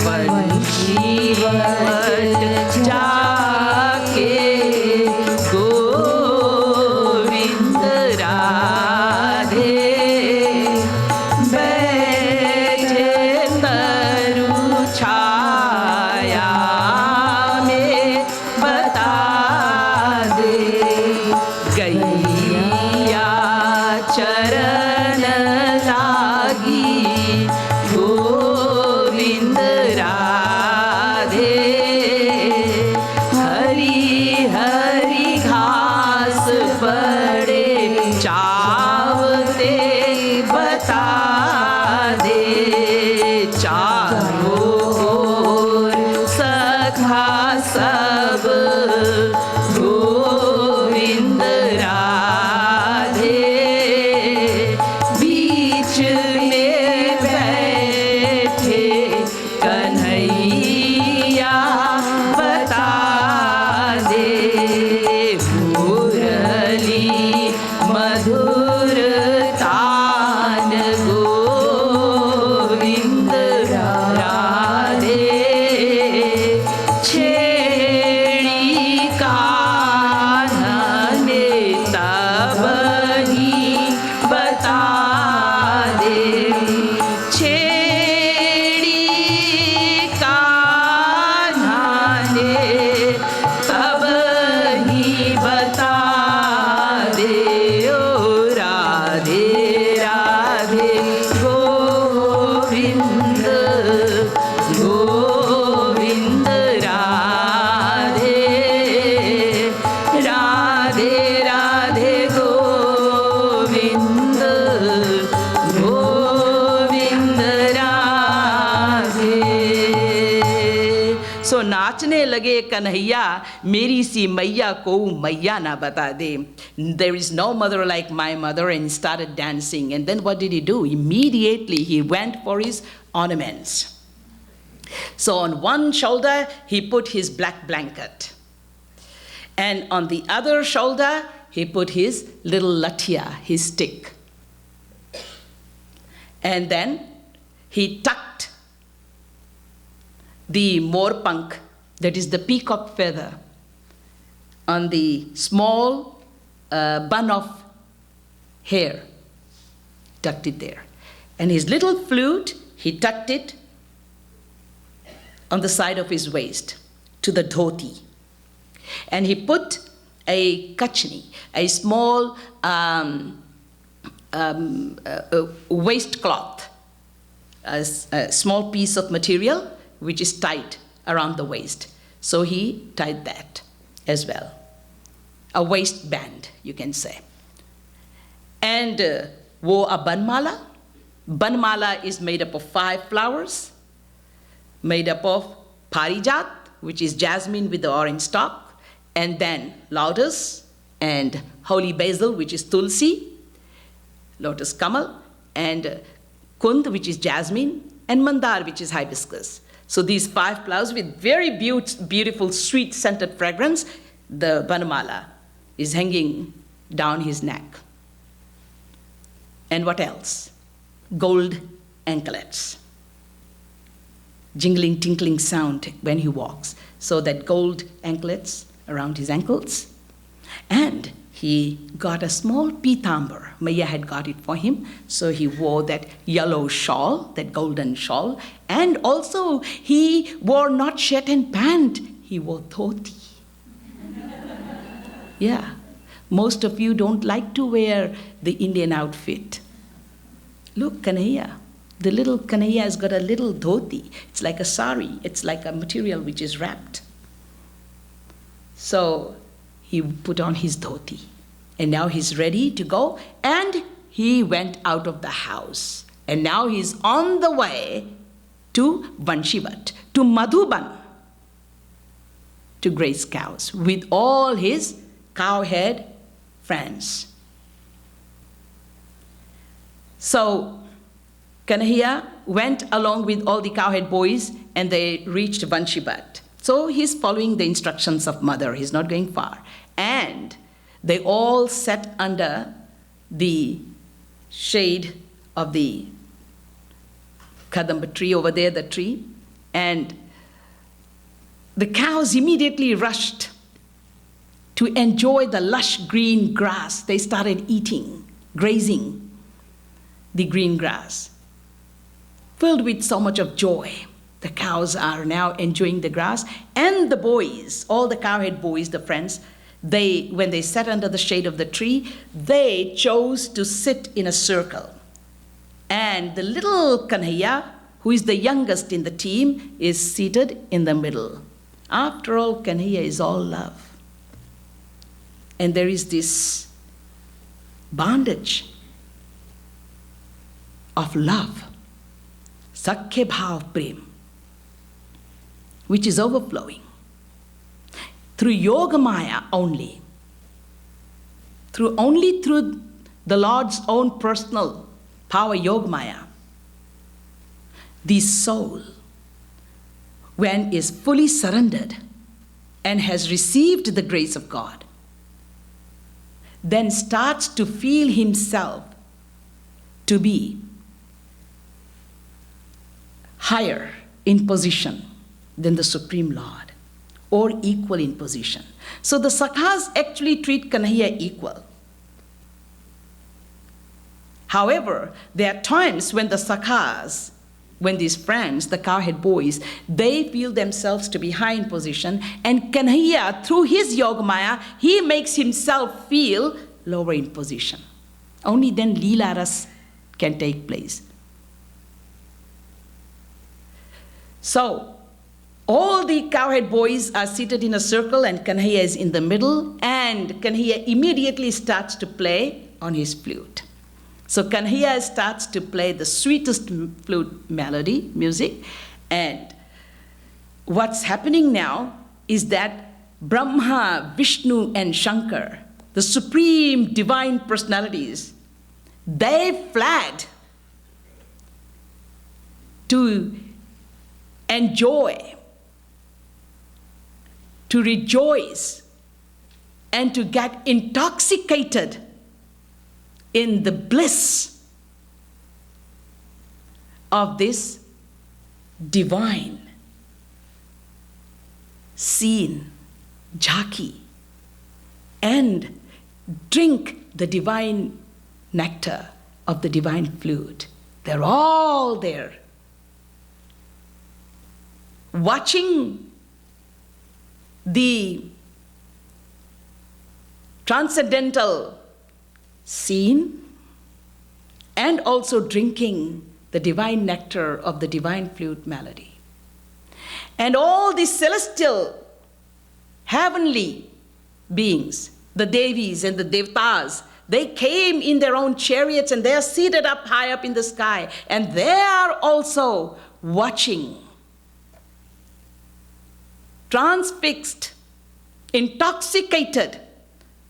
वंशी what जाके गोविंद राधे बैठे तरु छाया में बता दे गैया चरण लागी गोविंद राधे हरी हरी घास पड़े चावते बता दे चारों ओर सखा सब गोविंद राधे बीच में बैठे कन्हैया बता दे मुरली मधुर तान गोविंद राधे छेड़ी कान्हा ने तब ही बता दे छेड़ी कान्हा ने तब ही बता दे ओ राधे राधे गोविंद गोविंद राधे राधे राधे गोविंद गोविंद राधे. सो नाचने लगे कन्हैया मेरी सी मैया को मैया ना बता दे. There is no mother like my mother, and he started dancing. And then what did he do? Immediately he went for his ornaments. So on one shoulder he put his black blanket, and on the other shoulder he put his little lathia, his stick. And then he tucked the morpank, that is the peacock feather, on the small bun of hair, tucked it there. And his little flute, he tucked it on the side of his waist to the dhoti. And he put a kachni, a small waistcloth, a small piece of material which is tied around the waist. So he tied that as well. A waistband, you can say. And wore a banmala. Banmala is made up of 5 flowers, made up of parijat, which is jasmine with the orange stalk, and then lotus and holy basil, which is tulsi, lotus kamal, and kund, which is jasmine, and mandar, which is hibiscus. So these 5 flowers with very beautiful, sweet scented fragrance, the banmala is hanging down his neck. And what else? Gold anklets. Jingling, tinkling sound when he walks. So that gold anklets around his ankles. And he got a small pitambar. Maya had got it for him. So he wore that yellow shawl, that golden shawl. And also he wore not shirt and pant. He wore dhoti. Yeah. Most of you don't like to wear the Indian outfit. Look, Kanhaiya. The little Kanhaiya has got a little dhoti. It's like a sari. It's like a material which is wrapped. So he put on his dhoti. And now he's ready to go. And he went out of the house. And now he's on the way to Vanshivat, to Madhuban, to graze cows with all his cowhead friends. So Kanhaiya went along with all the cowhead boys and they reached Vanshivat. So he's following the instructions of mother. He's not going far. And they all sat under the shade of the Kadamba tree over there, the tree. And the cows immediately rushed to enjoy the lush green grass. They started eating, grazing the green grass, filled with so much of joy. The cows are now enjoying the grass, and the boys, all the cowhead boys, the friends, when they sat under the shade of the tree, they chose to sit in a circle. And the little Kanhaiya, who is the youngest in the team, is seated in the middle. After all, Kanhaiya is all love. And there is this bondage of love, Sakhya Bhav Prem, which is overflowing. Through Yoga Maya only, through the Lord's own personal power, Yoga Maya, the soul, when is fully surrendered and has received the grace of God, then starts to feel himself to be higher in position than the Supreme Lord, or equal in position. So the Sakhas actually treat Kanhaiya equal. However, there are times when the Sakhas, when these friends, the cowhead boys, they feel themselves to be high in position, and Kanhaiya, through his Yogamaya, he makes himself feel lower in position. Only then Leela Ras can take place. So, all the cowhead boys are seated in a circle and Kanhaiya is in the middle, and Kanhaiya immediately starts to play on his flute. So Kanhaiya starts to play the sweetest flute melody, music, and what's happening now is that Brahma, Vishnu, and Shankar, the supreme divine personalities, they fled to enjoy, to rejoice, and to get intoxicated in the bliss of this divine scene, jhaki, and drink the divine nectar of the divine flute. They're all there, watching the transcendental scene and also drinking the divine nectar of the divine flute melody. And all these celestial, heavenly beings, the Devis and the Devatas, they came in their own chariots and they are seated up high up in the sky, and they are also watching, transfixed, intoxicated,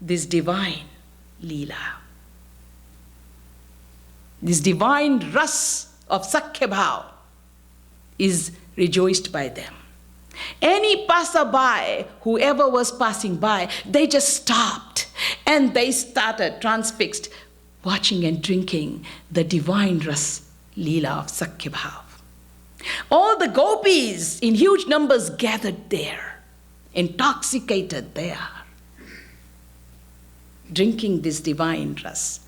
this divine Leela. This divine ras of Sakhya Bhav is rejoiced by them. Any passerby, whoever was passing by, they just stopped and they started transfixed, watching and drinking the divine ras Leela of Sakhya Bhav. All the gopis in huge numbers gathered there, intoxicated they are, drinking this divine ras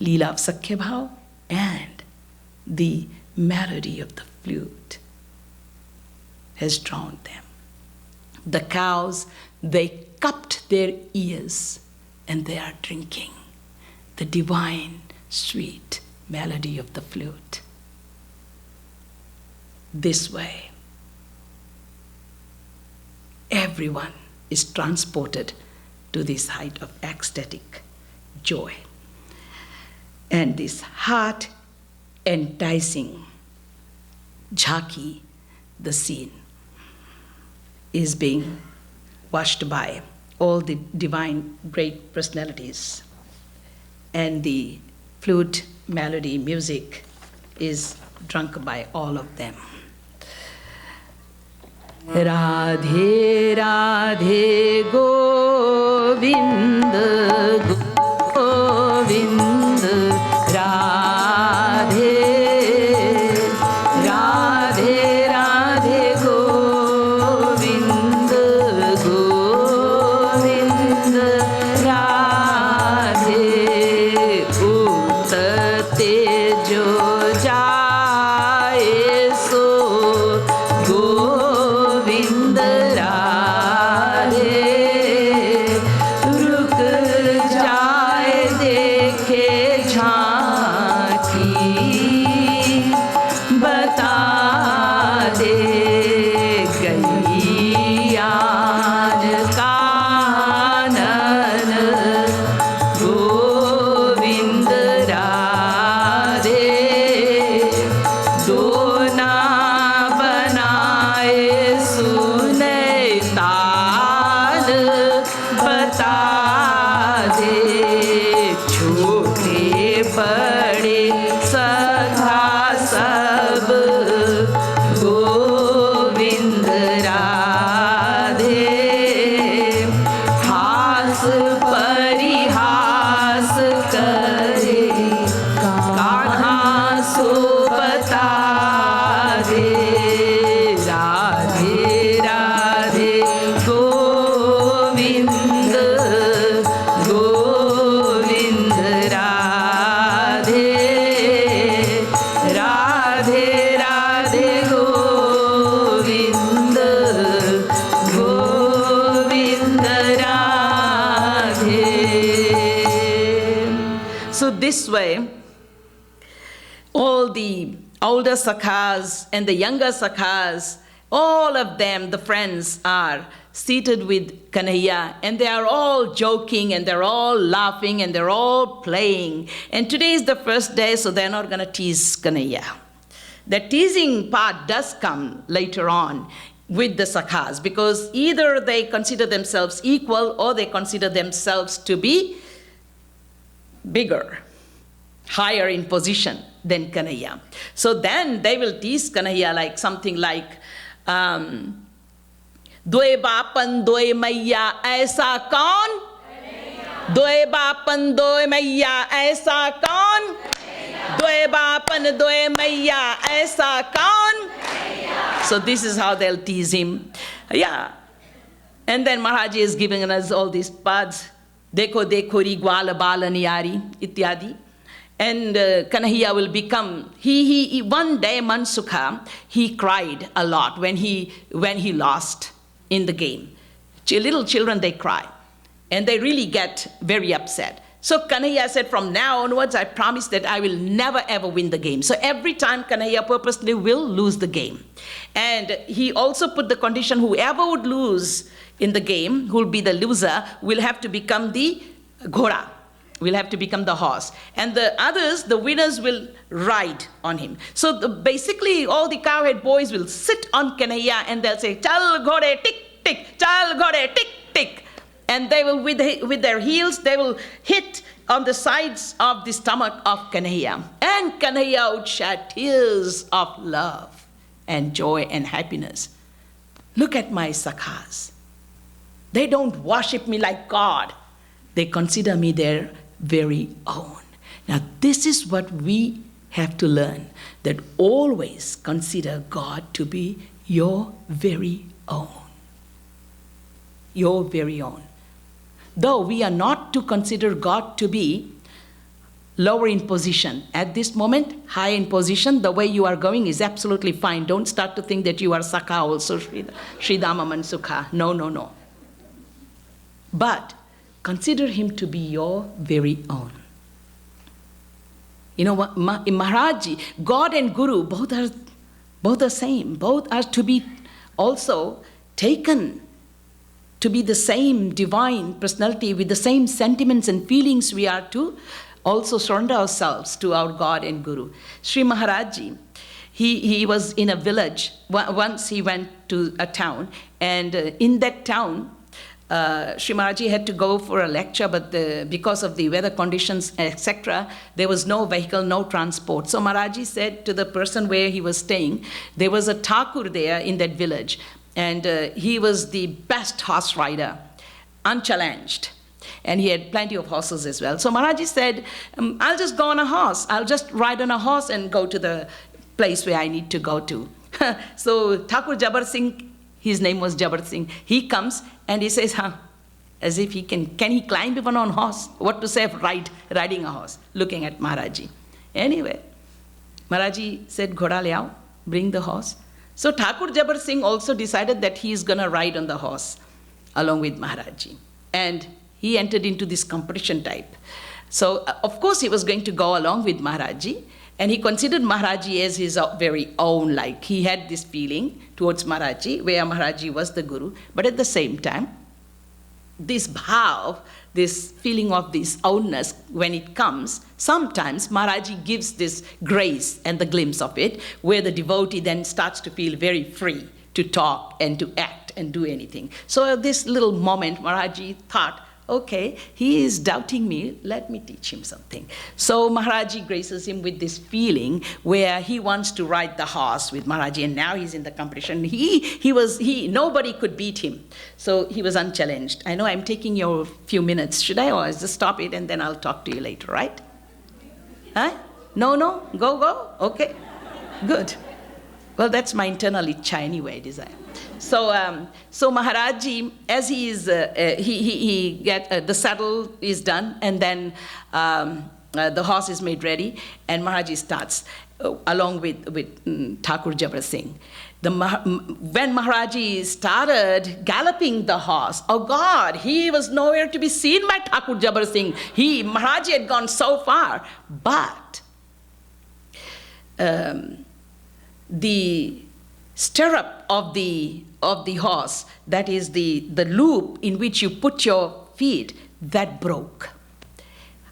Leela of Sakhya Bhav and the melody of the flute has drawn them. The cows, they cupped their ears and they are drinking the divine, sweet melody of the flute. This way, everyone is transported to this height of ecstatic joy. And this heart enticing jhaki, the scene, is being watched by all the divine great personalities. And the flute melody music is drunk by all of them. Radhe Radhe Govind Govind Radhe Radhe Radhe Govind Govind Radhe Uttate jo jaye so Govind Radhe ruk jaye dekhe jhanki bata de gaiyan kanan Govind Radhe dona बनाए सुने ताल बता दे छोटे बड़े सखा सब गोविंद राधे हास परिहास करे कान्हा सो बता दे Radhe Radhe Govind Govind Radhe Radhe Radhe Govind Govind Radhe. So this way, all the older sakhas and the younger sakhas, all of them, the friends, are seated with Kanhaiya, and they are all joking and they're all laughing and they're all playing. And today is the first day, so they're not going to tease Kanhaiya. The teasing part does come later on with the sakhas, because either they consider themselves equal or they consider themselves to be bigger, higher in position than Kanhaiya. So then they will tease Kanhaiya like something like, Dwe bapan dwe maiya aisa kaun? Dwe bapan dwe maiya aisa kaun? Dwe bapan dwe maiya aisa kaun? So this is how they'll tease him. Yeah. And then Maharaj is giving us all these pads. Dekho dekho ri gwala bala niyari, ityadi. And Kanhaiya will become, one day Mansukha, he cried a lot when he lost in the game. Little children, they cry. And they really get very upset. So Kanhaiya said, from now onwards, I promise that I will never ever win the game. So every time Kanhaiya purposely will lose the game. And he also put the condition, whoever would lose in the game, who will be the loser, will have to become the Ghora. Will have to become the horse. And the others, the winners, will ride on him. So basically, all the cowhead boys will sit on Kanhaiya and they'll say, Chal ghode tick tick, chal ghode tick tick. And they will, with their heels, they will hit on the sides of the stomach of Kanhaiya. And Kanhaiya would shed tears of love and joy and happiness. Look at my sakhas. They don't worship me like God. They consider me their very own. Now this is what we have to learn, that always consider God to be your very own. Your very own. Though we are not to consider God to be lower in position. At this moment, high in position, the way you are going is absolutely fine. Don't start to think that you are Sakha also, Sridhama Mansukha. No, no, no. But consider him to be your very own. You know what, Maharaji, God and Guru, both are same. Both are to be also taken to be the same divine personality with the same sentiments and feelings. We are to also surrender ourselves to our God and Guru. Sri Maharaji, he was in a village. Once he went to a town, and in that town, Sri Maharaji had to go for a lecture, but because of the weather conditions, etc., there was no vehicle, no transport. So Maharaji said to the person where he was staying, there was a Thakur there in that village, and he was the best horse rider, unchallenged. And he had plenty of horses as well. So Maharaji said, I'll just go on a horse. I'll just ride on a horse and go to the place where I need to go to. So Thakur Jabar Singh, his name was Jabar Singh, he comes and he says, as if he can he climb even on horse? What to say of riding a horse, looking at Maharaji. Anyway, Maharaji said, Ghoda le aao, bring the horse. So Thakur Jabar Singh also decided that he is going to ride on the horse along with Maharaji. And he entered into this competition type. So of course he was going to go along with Maharaji, and he considered Maharaji as his very own, like he had this feeling towards Maharaji, where Maharaji was the Guru. But at the same time, this bhav, this feeling of this ownness, when it comes, sometimes Maharaji gives this grace and the glimpse of it, where the devotee then starts to feel very free to talk and to act and do anything. So at this little moment, Maharaji thought, okay, he is doubting me, let me teach him something. So Maharaji graces him with this feeling where he wants to ride the horse with Maharaji, and now he's in the competition. Nobody could beat him. So he was unchallenged. I know I'm taking your few minutes. Should I, or just stop it and then I'll talk to you later, right? Huh? No? Go? Okay, good. Well, that's my internal itcha anyway, desire. So Maharaji, as he is, the saddle is done, and then the horse is made ready, and Maharaji starts along with Thakur Jabar Singh. When Maharaji started galloping the horse, oh God, he was nowhere to be seen by Thakur Jabar Singh. Maharaji had gone so far, but the stirrup of the horse, that is the loop in which you put your feet, that broke.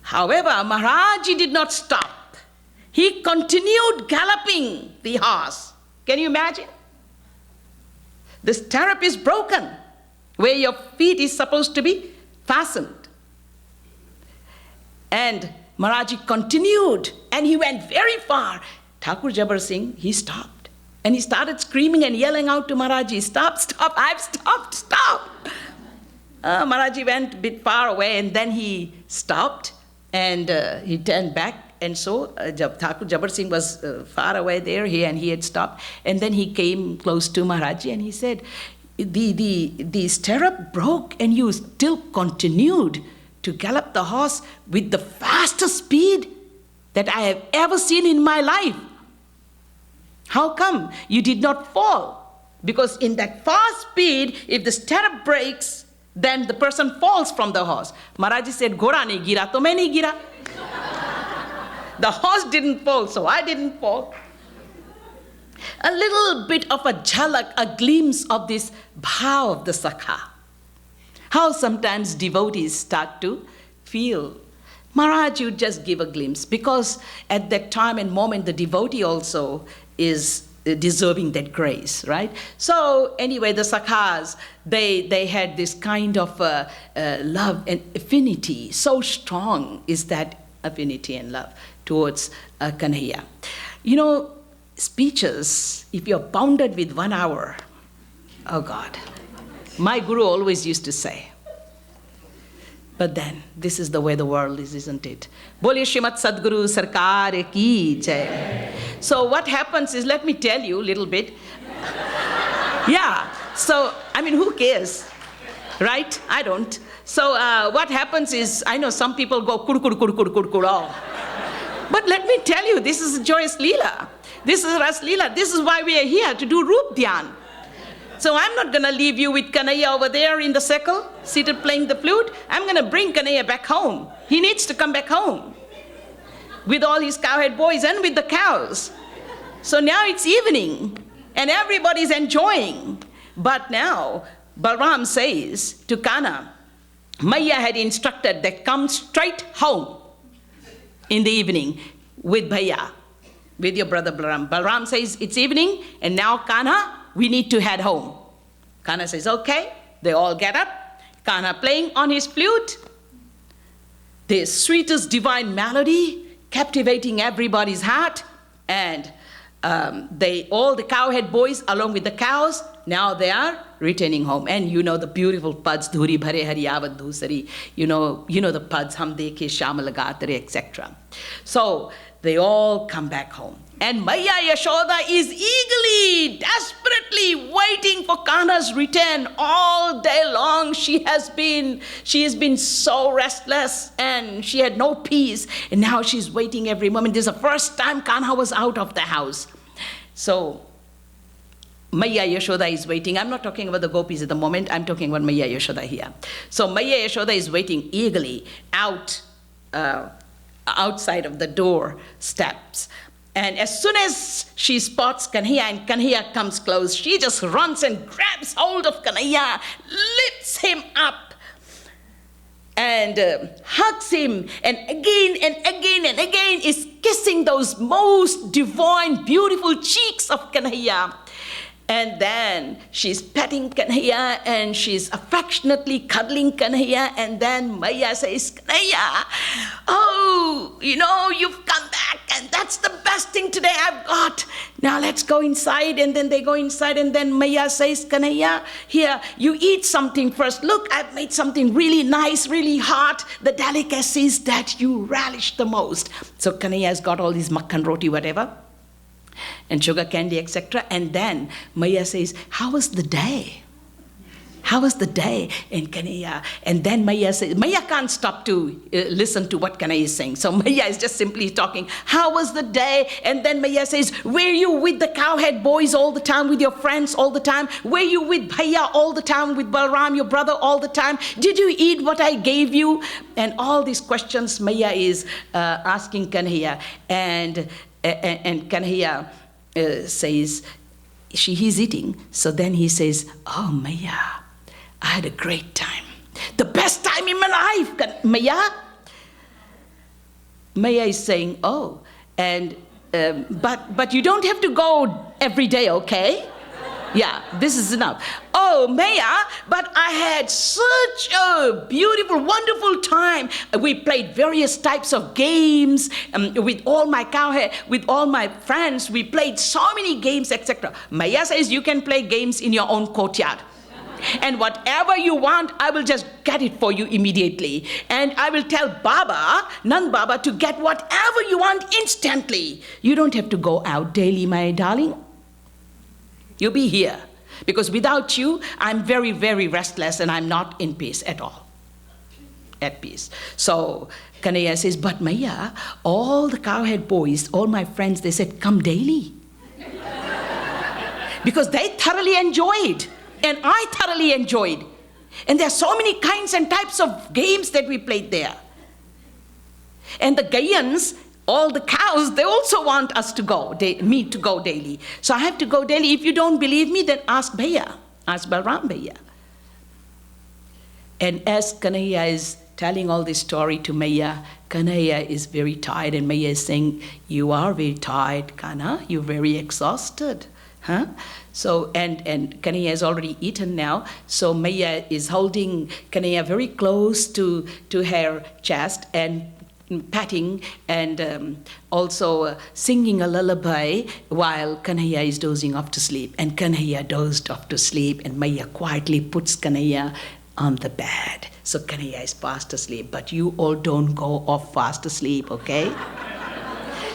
However, Maharaji did not stop. He continued galloping the horse. Can you imagine? The stirrup is broken, where your feet is supposed to be fastened. And Maharaji continued, and he went very far. Thakur Jabar Singh, he stopped. And he started screaming and yelling out to Maharaji, stop, I've stopped. Maharaji went a bit far away, and then he stopped, and he turned back. And so Thakur Jabar Singh was far away there, and he had stopped. And then he came close to Maharaji, and he said, the stirrup broke, and you still continued to gallop the horse with the fastest speed that I have ever seen in my life. How come you did not fall? Because in that fast speed, if the stirrup breaks, then the person falls from the horse. Maharaj said, Ghoda nahi gira, to main nahi gira. The horse didn't fall, so I didn't fall. A little bit of a jhalak, a glimpse of this bhav of the Sakha. How sometimes devotees start to feel. Maharaj, you just give a glimpse, because at that time and moment, the devotee also is deserving that grace, right? So anyway, the Sakhas, they had this kind of love and affinity. So strong is that affinity and love towards Kanhaiya. You know, speeches, if you're bounded with 1 hour, oh God. My guru always used to say. But then, this is the way the world is, isn't it? Boliye Srimad Sadguru Sarkar ki jai. So what happens is, let me tell you a little bit. Yeah, so, I mean, who cares? Right? I don't. So what happens is, I know some people go kur kur kur kur kur kur. But let me tell you, this is a joyous Leela. This is Ras Leela. This is why we are here, to do Roop Dhyan. So I'm not going to leave you with Kanhaiya over there in the circle, seated playing the flute. I'm going to bring Kanhaiya back home. He needs to come back home with all his cowhead boys and with the cows. So now it's evening and everybody's enjoying. But now Balram says to Kana, Maya had instructed that come straight home in the evening with Bhaiya, with your brother Balram. Balram says it's evening and now Kana, we need to head home. Kana says, okay. They all get up. Kana playing on his flute. The sweetest divine melody, captivating everybody's heart. And all the cowhead boys, along with the cows, now they are returning home. And you know the beautiful pads, dhuri bhare hariyavad dhusari. You know the pads, hum dekhe sham lagatare, etc. So they all come back home. And Maya Yashoda is eagerly, desperately waiting for Kana's return all day long. She has been so restless and she had no peace. And now she's waiting every moment. This is the first time Kana was out of the house. So Maya Yashoda is waiting. I'm not talking about the gopis at the moment. I'm talking about Maya Yashoda here. So Maya Yashoda is waiting eagerly outside of the door steps. And as soon as she spots Kanhaiya and Kanhaiya comes close, she just runs and grabs hold of Kanhaiya, lifts him up, and hugs him, and again and again and again is kissing those most divine, beautiful cheeks of Kanhaiya. And then she's petting Kanhaiya and she's affectionately cuddling Kanhaiya. And then Maya says, Kanhaiya, oh, you've come back and that's the best thing today I've got. Now let's go inside. And then they go inside and then Maya says, Kanhaiya, here, you eat something first. Look, I've made something really nice, really hot, the delicacies that you relish the most. So Kanhaiya's got all these makhan roti, whatever, and sugar candy, etc. And then Maya says, how was the day? How was the day? And Kanhaiya, and then Maya says, Maya can't stop to listen to what Kanhaiya is saying. So Maya is just simply talking, how was the day? And then Maya says, were you with the cowhead boys all the time, with your friends all the time? Were you with Bhaiya all the time, with Balram, your brother, all the time? Did you eat what I gave you? And all these questions Maya is asking Kanhaiya. And Kanhaiya says, he's eating. So then he says, oh, Maya, I had a great time. The best time in my life, Maya. Maya is saying, oh, and but you don't have to go every day, okay? Yeah, this is enough. Oh, Maya, but I had such a beautiful, wonderful time. We played various types of games with all my cowhead, with all my friends. We played so many games, etc. Maya says you can play games in your own courtyard. And whatever you want, I will just get it for you immediately. And I will tell Baba, Nand Baba, to get whatever you want instantly. You don't have to go out daily, my darling. You be here, because without you, I'm very, very restless and I'm not in peace at all. at peace. So Kanhaiya says, but Maya, all the cowhead boys, all my friends, they said, come daily. Because they thoroughly enjoyed, and I thoroughly enjoyed. And there are so many kinds and types of games that we played there. And the Gayans, all the cows, they also want us to go, me to go daily. So I have to go daily. If you don't believe me, then ask Bhaiya, ask Balram Bhaiya. And as Kanhaiya is telling all this story to Maya, Kanhaiya is very tired, and Maya is saying, you are very tired, Kanha, you're very exhausted. Huh? So, and Kanhaiya has already eaten now, so Maya is holding Kanhaiya very close to her chest and patting and also singing a lullaby while Kanhaiya is dozing off to sleep. And Kanhaiya dozed off to sleep, and Maya quietly puts Kanhaiya on the bed. So Kanhaiya is fast asleep, but you all don't go off fast asleep, okay?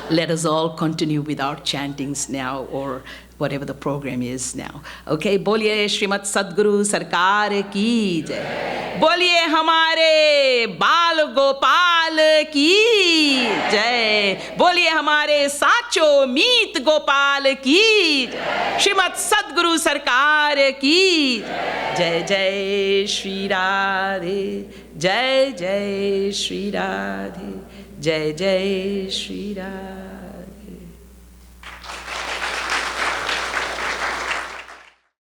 Let us all continue with our chantings now, or whatever the program is now. Okay, बोलिए श्रीमद् सद्गुरु सरकार की जय, बोलिए हमारे बाल गोपाल की जय, बोलिए हमारे साचो मीत गोपाल की जय, श्रीमद् सद्गुरु सरकार की जय, जय श्री राधे, जय जय श्री राधे, जय जय श्री राधे.